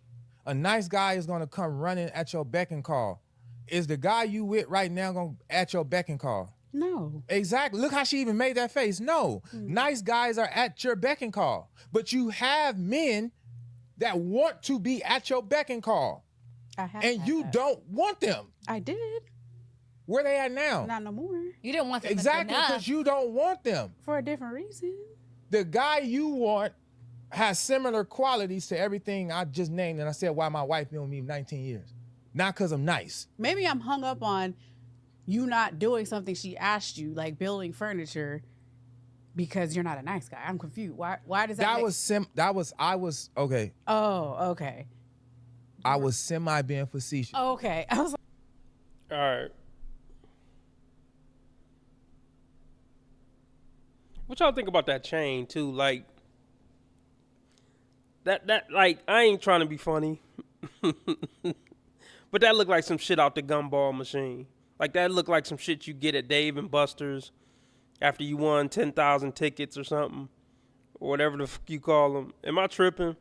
A nice guy is gonna come running at your beck and call. Is the guy you with right now gonna at your beck and call? No. Exactly. Look how she even made that face. No. Nice guys are at your beck and call. But you have men that want to be at your beck and call. I have And had you that. don't want them. I did. Where they at now? Not no more. You didn't want them Exactly, enough. because you don't want them. For a different reason. The guy you want has similar qualities to everything I just named, and I said why my wife been with me 19 years. Not because I'm nice. Maybe I'm hung up on you not doing something she asked you, like building furniture, because you're not a nice guy. I'm confused. Why does that? I was okay. Oh, okay. I was semi being facetious. Okay. I was like, All right. What y'all think about that chain too? Like that like I ain't trying to be funny. But that looked like some shit out the gumball machine. Like that looked like some shit you get at Dave and Buster's after you won 10,000 tickets or something. Or whatever the fuck you call them. Am I tripping?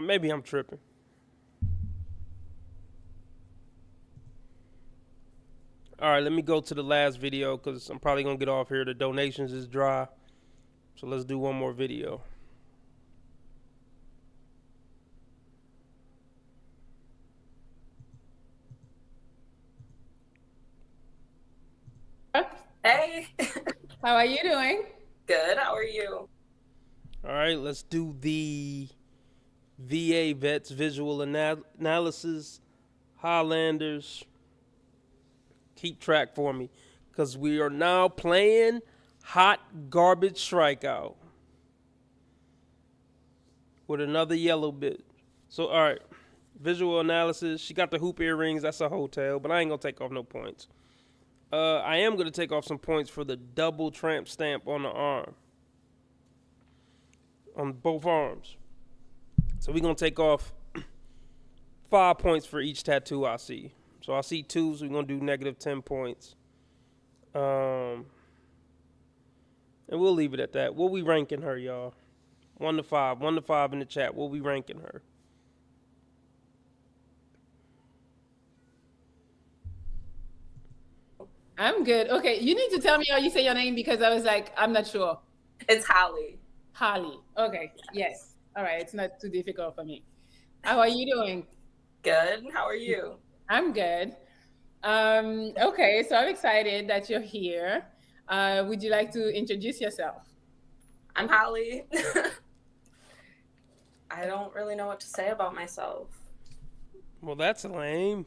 Maybe I'm tripping. All right, let me go to the last video because I'm probably going to get off here. The donations is dry. So let's do one more video. Hey. How are you doing? Good. How are you? All right, let's do the VA Vets Visual Analysis. Highlanders. Keep track for me because we are now playing Hot Garbage Strikeout with another yellow bit. So, all right, visual analysis. She got the hoop earrings. That's a hotel, but I ain't going to take off no points. I am going to take off some points for the double tramp stamp on the arm. On both arms. So we're going to take off 5 points for each tattoo I see. So I see 2, so we're going to do negative 10 points. And we'll leave it at that. What we ranking her, y'all? 1 to 5. 1 to 5 in the chat. What we ranking her? I'm good. Okay, you need to tell me how you say your name because I was like, I'm not sure. It's Holly. Holly. Okay, yes. All right, it's not too difficult for me. How are you doing? Good. How are you? I'm good. Okay, so I'm excited that you're here. Would you like to introduce yourself? I'm Holly. I don't really know what to say about myself. Well, that's lame.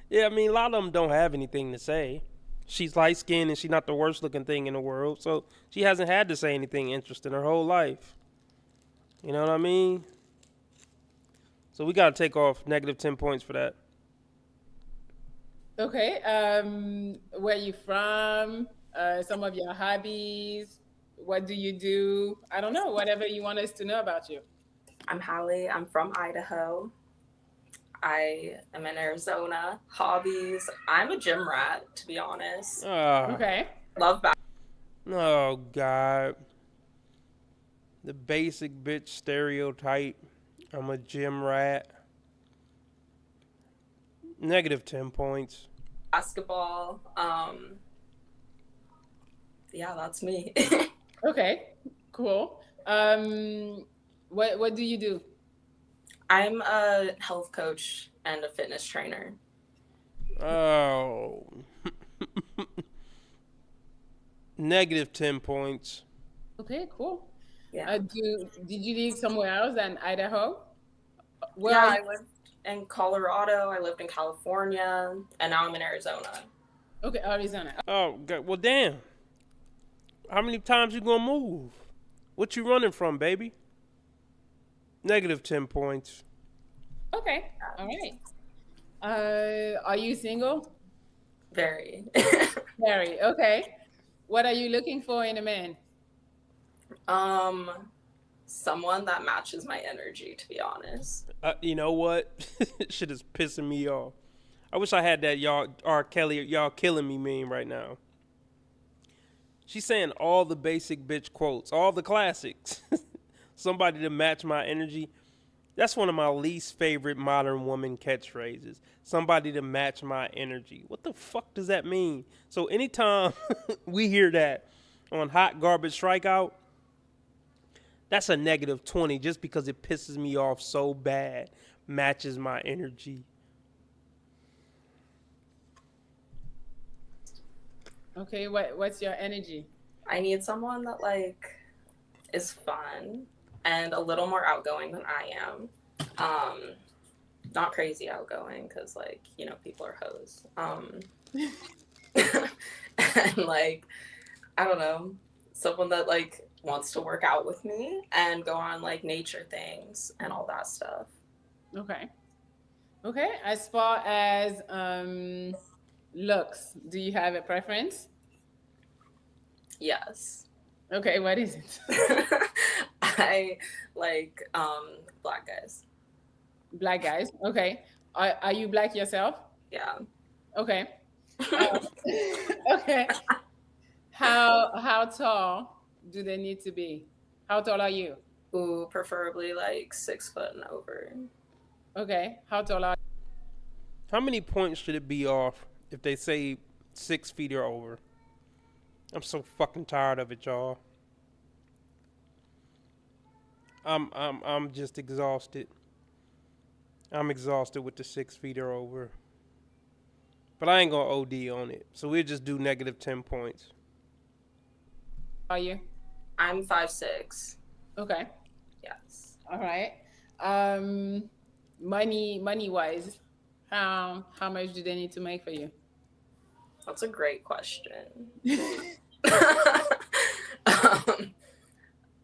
Yeah, I mean, a lot of them don't have anything to say. She's light-skinned and she's not the worst-looking thing in the world, so she hasn't had to say anything interesting her whole life. You know what I mean? So we got to take off negative 10 points for that. Okay, where are you from? Some of your hobbies? What do you do? I don't know, whatever you want us to know about you. I'm Holly. I'm from Idaho. I am in Arizona. Hobbies. I'm a gym rat, to be honest. Okay. Love basketball. Oh, God. The basic bitch stereotype. I'm a gym rat. Negative 10 points. Basketball. Yeah, that's me. Okay, cool. What do you do? I'm a health coach and a fitness trainer. Oh. Negative 10 points. Okay, cool. Yeah. Did you live somewhere else than Idaho? Yeah, I lived in Colorado, I lived in California, and now I'm in Arizona. Okay, Arizona. Oh, God. Well, damn. How many times you gonna move? What you running from, baby? Negative 10 points. Okay, all right. Are you single? Very. Very, okay. What are you looking for in a man? Someone that matches my energy, to be honest. You know what? Shit is pissing me off. I wish I had that y'all R. Kelly, y'all killing me meme right now. She's saying all the basic bitch quotes, all the classics. Somebody to match my energy. That's one of my least favorite modern woman catchphrases. Somebody to match my energy. What the fuck does that mean? So anytime we hear that on Hot Garbage Strikeout, that's a negative 20 just because it pisses me off so bad. Matches my energy. Okay, what's your energy? I need someone that like is fun and a little more outgoing than I am. Not crazy outgoing because like, you know, people are hoes. And like, I don't know, someone that like wants to work out with me and go on like nature things and all that stuff. Okay. Okay, as far as looks, do you have a preference? Yes. Okay, what is it? I like black guys. Black guys. Okay. Are you black yourself? Yeah. Okay. Okay. How tall do they need to be? How tall are you? Ooh, preferably like 6 foot and over. Okay. How tall are How many points should it be off if they say 6 feet or over? I'm so fucking tired of it, y'all. I'm just exhausted. I'm exhausted with the 6 feet or over. But I ain't gonna OD on it. So we'll just do negative 10 points. Are you? I'm 5'6". Okay. Yes. All right. Money wise, how much do they need to make for you? That's a great question.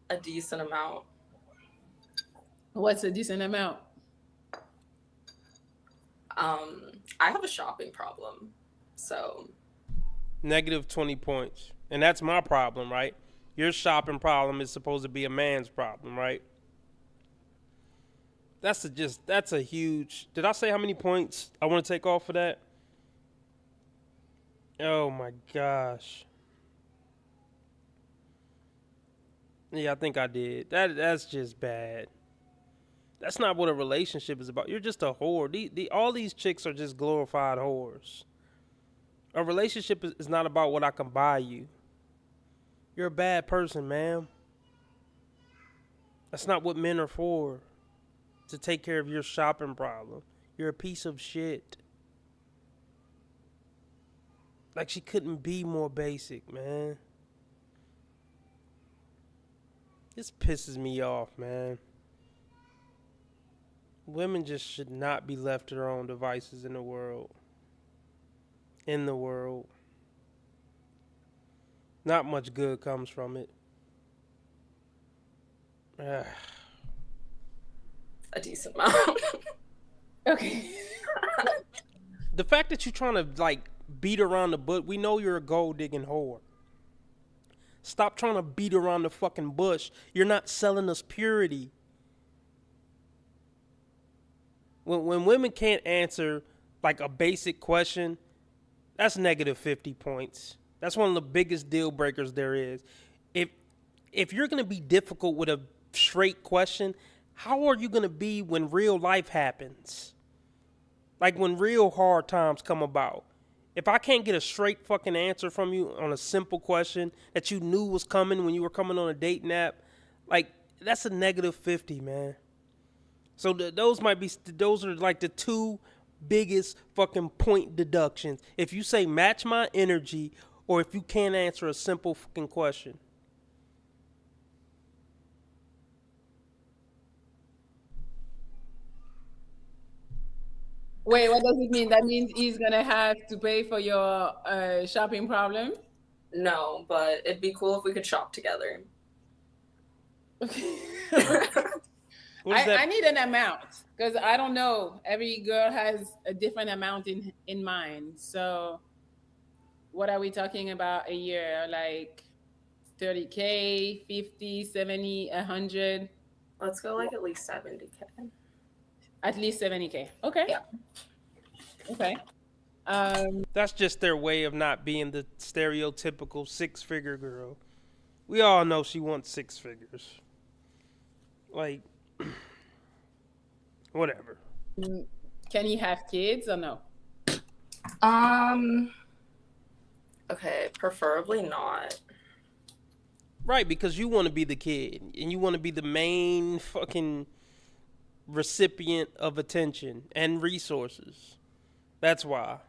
A decent amount. What's a decent amount? I have a shopping problem, so Negative 20 points. And that's my problem, right? Your shopping problem is supposed to be a man's problem, right? That's a huge... Did I say how many points I want to take off for that? Oh my gosh. Yeah, I think I did. That's just bad. That's not what a relationship is about. You're just a whore. All these chicks are just glorified whores. A relationship is not about what I can buy you. You're a bad person, ma'am. That's not what men are for. To take care of your shopping problem. You're a piece of shit. Like, she couldn't be more basic, man. This pisses me off, man. Women just should not be left to their own devices in the world. In the world. Not much good comes from it. a decent amount. Okay. The fact that you're trying to, like, beat around the bush, we know you're a gold-digging whore. Stop trying to beat around the fucking bush. You're not selling us purity. When women can't answer, like, a basic question, that's negative 50 points. That's one of the biggest deal breakers there is. If you're going to be difficult with a straight question, how are you going to be when real life happens? Like, when real hard times come about. If I can't get a straight fucking answer from you on a simple question that you knew was coming when you were coming on a dating app, like, that's a negative 50, man. So those are like the two biggest fucking point deductions. If you say match my energy or if you can't answer a simple fucking question. Wait, what does it mean? That means he's gonna have to pay for your shopping problem? No, but it'd be cool if we could shop together. I need an amount because I don't know. Every girl has a different amount in mind. So, what are we talking about a year? Like 30K, 50, 70, 100? Let's go like at least 70K. At least 70K. Okay. Yeah. Okay. That's just their way of not being the stereotypical six-figure girl. We all know she wants six figures. Like, whatever. Can he have kids or no? Okay, preferably not. Right, because you want to be the kid and you want to be the main fucking recipient of attention and resources. That's why.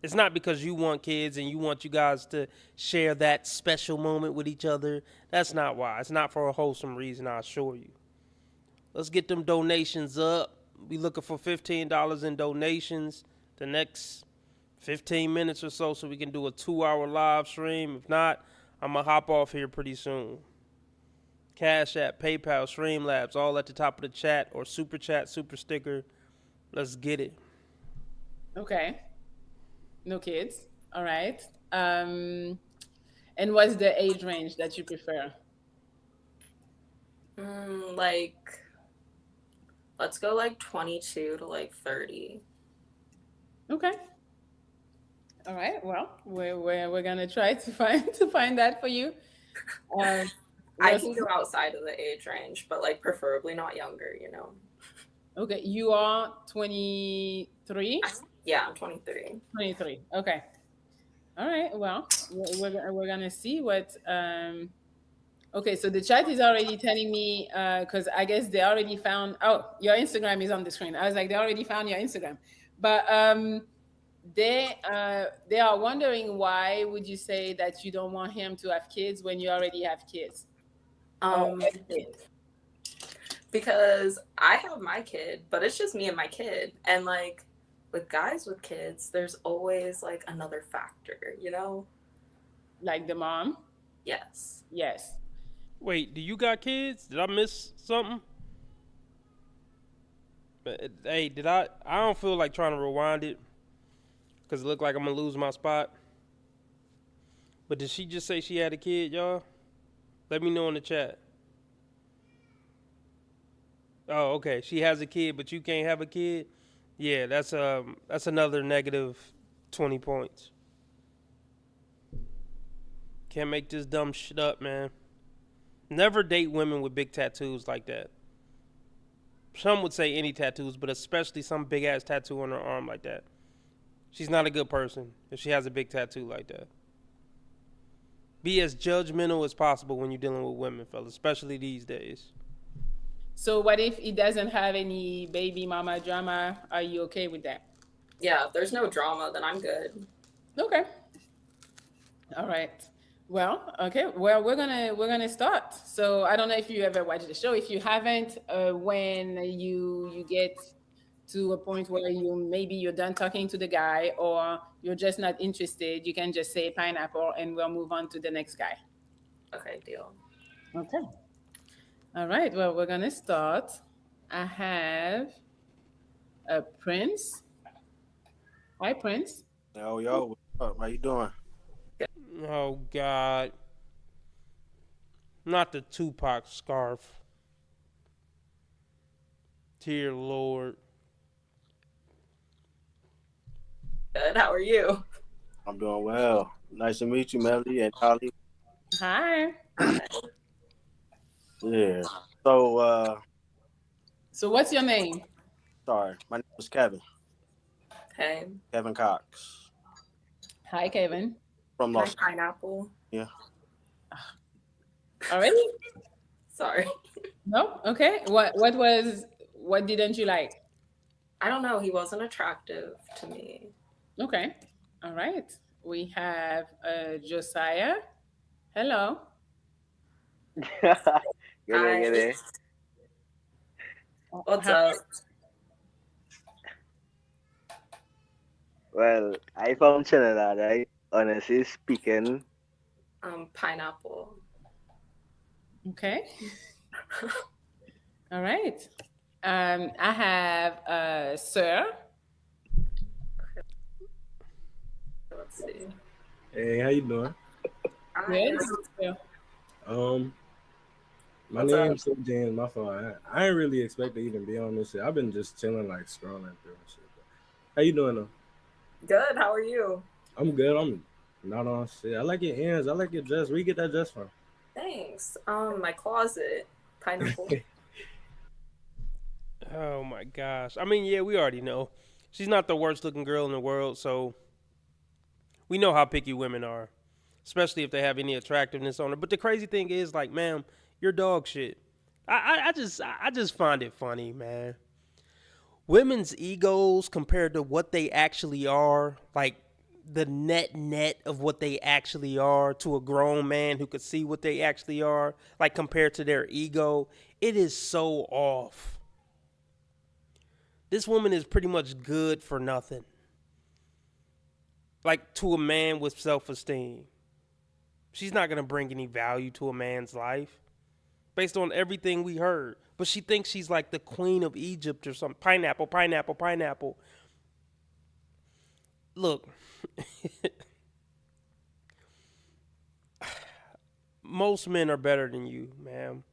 It's not because you want kids and you want you guys to share that special moment with each other. That's not why. It's not for a wholesome reason, I assure you. Let's get them donations up. We looking for $15 in donations the next 15 minutes or so we can do a 2-hour live stream. If not, I'm going to hop off here pretty soon. Cash App, PayPal, Streamlabs, all at the top of the chat, or Super Chat, Super Sticker. Let's get it. Okay. No kids. All right. And what's the age range that you prefer? Like, let's go like 22 to like 30. Okay. All right. Well, we're gonna try to find that for you. I can go outside of the age range, but like preferably not younger, you know. Okay, you are 23? Yeah, I'm 23. 23. Okay. All right. Well, we're gonna see what. Okay, so the chat is already telling me because I guess they already found. Oh, your Instagram is on the screen. I was like, they already found your Instagram, but they are wondering why would you say that you don't want him to have kids when you already have kids? Because I have my kid, but it's just me and my kid, and like with guys with kids, there's always like another factor, you know? Like the mom? Yes. Yes. Wait, do you got kids? Did I miss something? Hey, I don't feel like trying to rewind it because it looked like I'm going to lose my spot. But did she just say she had a kid, y'all? Let me know in the chat. Oh, okay. She has a kid, but you can't have a kid? Yeah, that's another negative 20 points. Can't make this dumb shit up, man. Never date women with big tattoos like that. Some would say any tattoos, but especially some big-ass tattoo on her arm like that. She's not a good person if she has a big tattoo like that. Be as judgmental as possible when you're dealing with women, fellas, especially these days. So what if he doesn't have any baby mama drama? Are you okay with that? Yeah, if there's no drama, then I'm good. Okay. All right. Well, okay. Well, we're gonna start. So I don't know if you ever watched the show. If you haven't, when you get to a point where you're done talking to the guy or you're just not interested, you can just say pineapple and we'll move on to the next guy. Okay, deal. Okay. All right. Well, we're gonna start. I have a Prince. Hi, Prince. Yo, what's up? How you doing? Oh, God. Not the Tupac scarf. Dear Lord. Good. How are you? I'm doing well. Nice to meet you, Melody and Holly. Hi. Yeah. So what's your name? Sorry, my name is Kevin. Hey. Kevin Cox. Hi, Kevin. From Los Pineapple. Yeah. Already? Sorry. No? Okay. What didn't you like? I don't know. He wasn't attractive to me. Okay. All right. We have Josiah. Hello. Get in. What's up? Well, I from Trinidad, right? Honestly speaking. Pineapple. Okay. All right. I have Sir. Let's see. Hey, how you doing? Good. Sir. My What's name's up? James. My fault. I ain't really expect to even be on this shit. I've been just chilling, like scrolling through and shit. How you doing though? Good. How are you? I'm good. I'm not on shit. I like your hands. I like your dress. Where you get that dress from? Thanks. My closet. Pineapple. Oh my gosh. I mean, yeah, we already know. She's not the worst looking girl in the world, so we know how picky women are, especially if they have any attractiveness on her. But the crazy thing is, like, ma'am, you're dog shit. I just find it funny, man. Women's egos compared to what they actually are, like the net of what they actually are to a grown man who could see what they actually are, like compared to their ego, it is so off. This woman is pretty much good for nothing. Like to a man with self-esteem. She's not going to bring any value to a man's life based on everything we heard. But she thinks she's like the queen of Egypt or something. Pineapple, pineapple, pineapple. Look, most men are better than you, ma'am.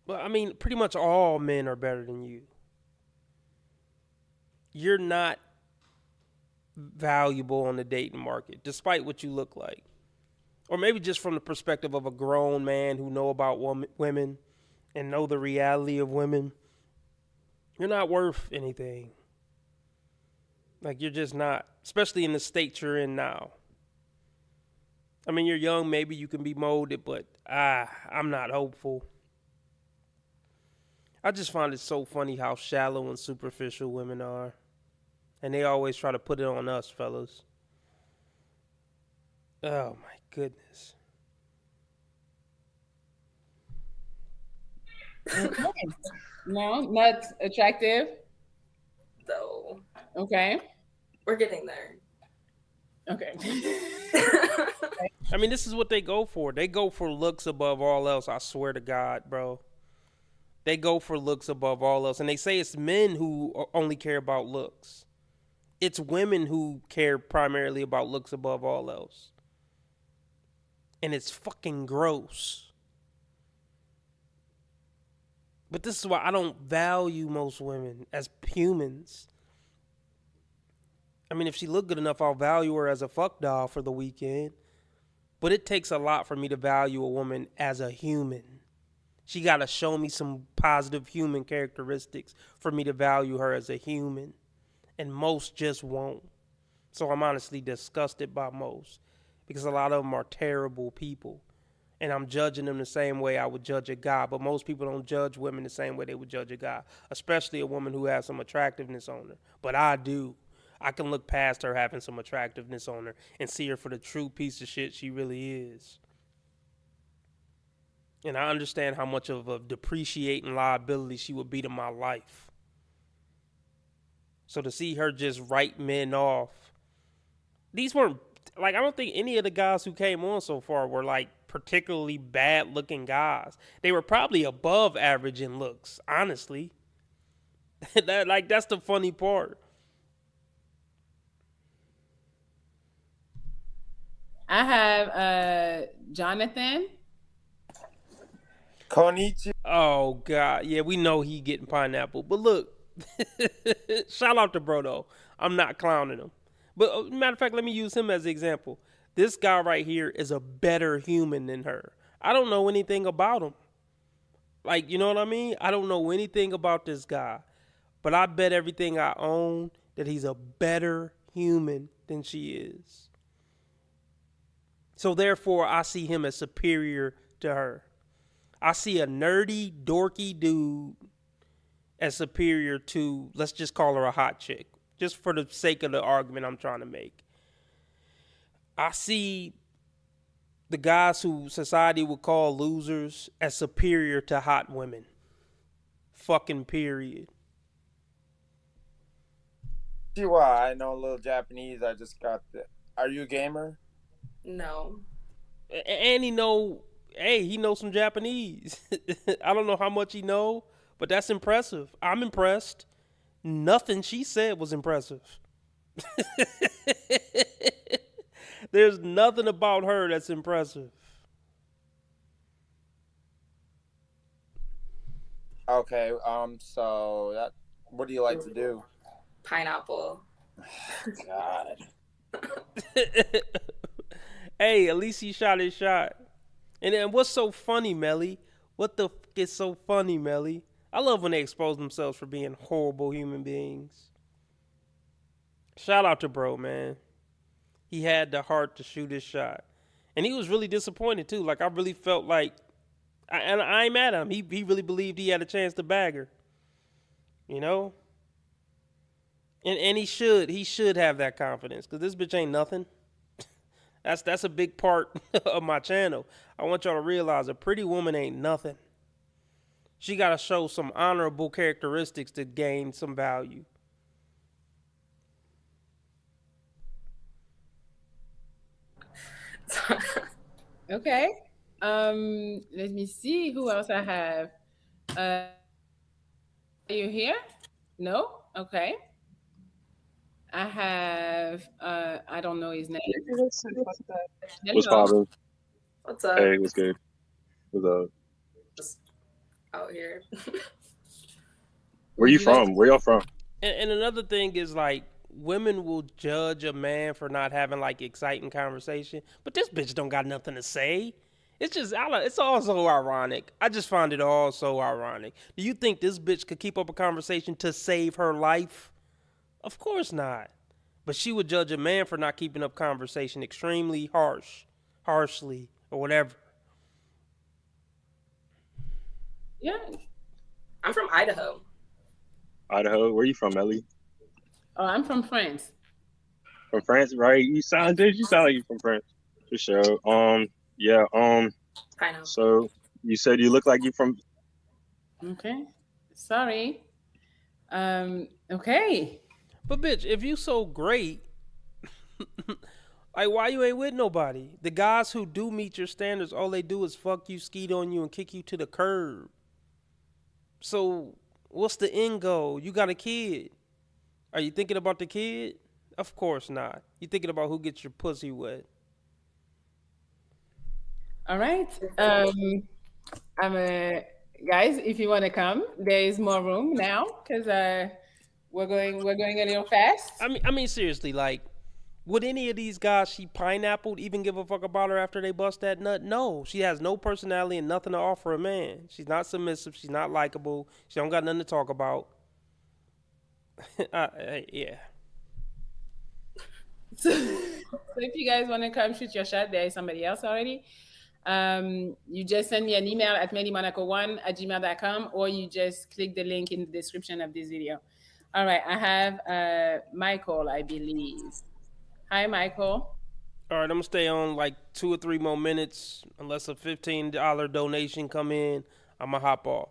Well, I mean, pretty much all men are better than you. You're not valuable on the dating market, despite what you look like. Or maybe just from the perspective of a grown man who know about women and know the reality of women. You're not worth anything. Like, you're just not, especially in the state you're in now. I mean, you're young, maybe you can be molded, but I'm not hopeful. I just find it so funny how shallow and superficial women are. And they always try to put it on us, fellas. Oh, my goodness. Okay. No, not attractive. Though. Okay. We're getting there. Okay. I mean, this is what they go for. They go for looks above all else. I swear to God, bro. They go for looks above all else. And they say it's men who only care about looks. It's women who care primarily about looks above all else. And it's fucking gross. But this is why I don't value most women as humans. I mean, if she looked good enough, I'll value her as a fuck doll for the weekend. But it takes a lot for me to value a woman as a human. She got to show me some positive human characteristics for me to value her as a human. And most just won't. So I'm honestly disgusted by most. Because a lot of them are terrible people. And I'm judging them the same way I would judge a guy. But most people don't judge women the same way they would judge a guy. Especially a woman who has some attractiveness on her. But I do. I can look past her having some attractiveness on her and see her for the true piece of shit she really is. And I understand how much of a depreciating liability she would be to my life. So to see her just write men off. These weren't, like, I don't think any of the guys who came on so far were, like, particularly bad looking guys. They were probably above average in looks, honestly. That's the funny part. I have Jonathan. Konnichiwa. Oh God, yeah, we know he getting pineapple. But look, shout out to bro though. I'm not clowning him. But matter of fact, let me use him as an example. This guy right here is a better human than her. I don't know anything about him. Like, you know what I mean? I don't know anything about this guy. But I bet everything I own that he's a better human than she is. So therefore, I see him as superior to her. I see a nerdy, dorky dude as superior to, let's just call her a hot chick, just for the sake of the argument I'm trying to make. I see the guys who society would call losers as superior to hot women. Fucking period. See why I know a little Japanese. I just got the. Are you a gamer? No. And he know, hey, he knows some Japanese. I don't know how much he know, but that's impressive. I'm impressed. Nothing she said was impressive. There's nothing about her that's impressive. Okay. So that. What do you like to do? Pineapple. God. Hey, at least he shot his shot. And then what's so funny, Melly? What the fuck is so funny, Melly? I love when they expose themselves for being horrible human beings. Shout out to bro, man. He had the heart to shoot his shot. And he was really disappointed too. Like I really felt like, and I ain't mad at him. He really believed he had a chance to bag her. You know? And he should have that confidence. Because this bitch ain't nothing. That's a big part of my channel. I want y'all to realize a pretty woman ain't nothing. She got to show some honorable characteristics to gain some value. Okay. Let me see who else I have. Are you here? No? Okay. I have I don't know his name. What's poppin'? What's up? Hey, what's good? What's up? Just out here. Where you from? Where y'all from? And another thing is like women will judge a man for not having like exciting conversation, but this bitch don't got nothing to say. It's just, it's all so ironic. I just find it all so ironic. Do you think this bitch could keep up a conversation to save her life? Of course not. But she would judge a man for not keeping up conversation extremely harshly, or whatever. Yeah. I'm from Idaho. Idaho? Where you from, Ellie? Oh, I'm from France. From France, right? You sound like you from France. For sure. Yeah, Pineapple. so you said you look like you from Okay. Sorry. Okay. But bitch, if you so great, like why you ain't with nobody? The guys who do meet your standards, all they do is fuck you, skeet on you, and kick you to the curb. So what's the end goal? You got a kid. Are you thinking about the kid? Of course not. You thinking about who gets your pussy wet. All right. Guys, if you want to come, there is more room now because we're going a little fast. I mean seriously, like, would any of these guys she pineappled even give a fuck about her after they bust that nut? No, she has no personality and nothing to offer a man. She's not submissive. She's not likable. She don't got nothing to talk about. Yeah. So if you guys want to come shoot your shot, there is somebody else already. You just send me an email at medymonaco1@gmail.com, or you just click the link in the description of this video. All right, I have Michael, I believe. Hi, Michael. All right, I'm gonna stay on like 2 or 3 more minutes. Unless a $15 donation come in, I'm gonna hop off.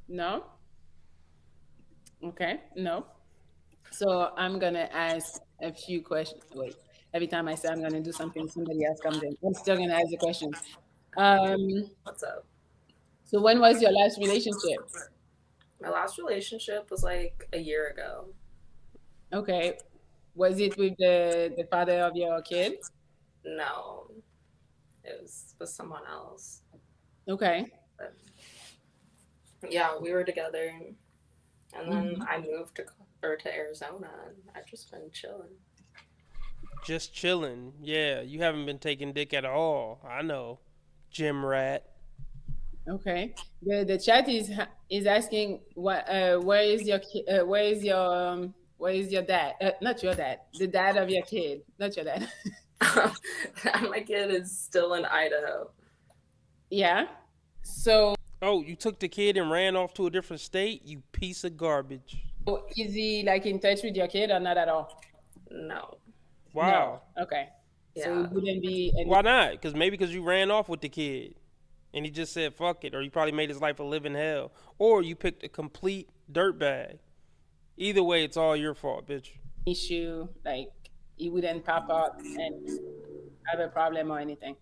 No? Okay, no. So I'm gonna ask a few questions. Wait, every time I say I'm gonna do something, somebody else comes in. I'm still gonna ask the question. What's up? So when was your last relationship? My last relationship was like a year ago. Okay. Was it with the father of your kid? No. It was with someone else. Okay. But, yeah, we were together, and then I moved to Arizona, and I've just been chilling. Just chilling. Yeah, you haven't been taking dick at all. I know. Gym rat. Okay. The chat is asking where is your dad? Not your dad. The dad of your kid. Not your dad. My kid is still in Idaho. Yeah. So. Oh, you took the kid and ran off to a different state? You piece of garbage. Is he like in touch with your kid or not at all? No. Wow. No. Okay. Yeah. So it wouldn't be. Why not? Because you ran off with the kid. And he just said, fuck it. Or you probably made his life a living hell. Or you picked a complete dirtbag. Either way, it's all your fault, bitch. Issue, like he wouldn't pop up and have a problem or anything.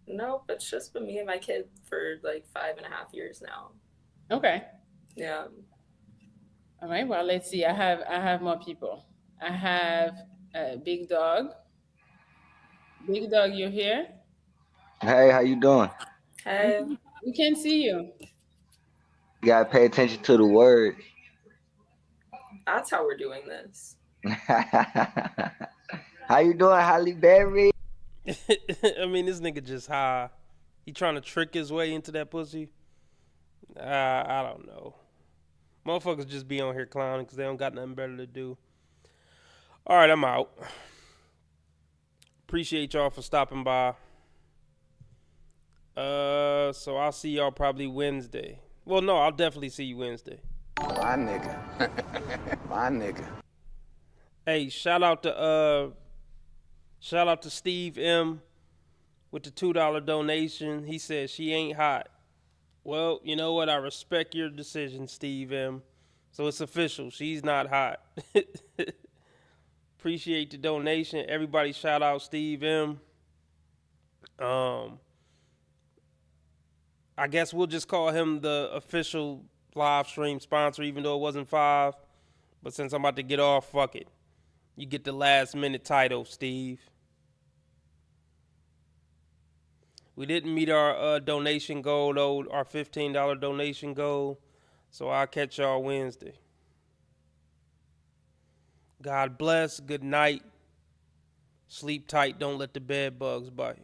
Nope, it's just been me and my kid for like 5.5 years now. Okay. Yeah. All right. Well, let's see. I have more people. I have Big Dog. Big Dog, you're here? Hey, how you doing? Hey. We can see you. You gotta pay attention to the word. That's how we're doing this. How you doing, Halle Berry? I mean, this nigga just high. He trying to trick his way into that pussy. I don't know. Motherfuckers just be on here clowning because they don't got nothing better to do. All right, I'm out. Appreciate y'all for stopping by. So I'll see y'all probably Wednesday. Well, no, I'll definitely see you Wednesday. My nigga. My nigga. Hey, shout out to Steve M with the $2 donation. He said she ain't hot. Well, you know what? I respect your decision, Steve M. So it's official. She's not hot. Appreciate the donation. Everybody shout out Steve M. I guess we'll just call him the official live stream sponsor, even though it wasn't 5. But since I'm about to get off, fuck it. You get the last minute title, Steve. We didn't meet our donation goal, though, our $15 donation goal. So I'll catch y'all Wednesday. God bless. Good night. Sleep tight. Don't let the bed bugs bite.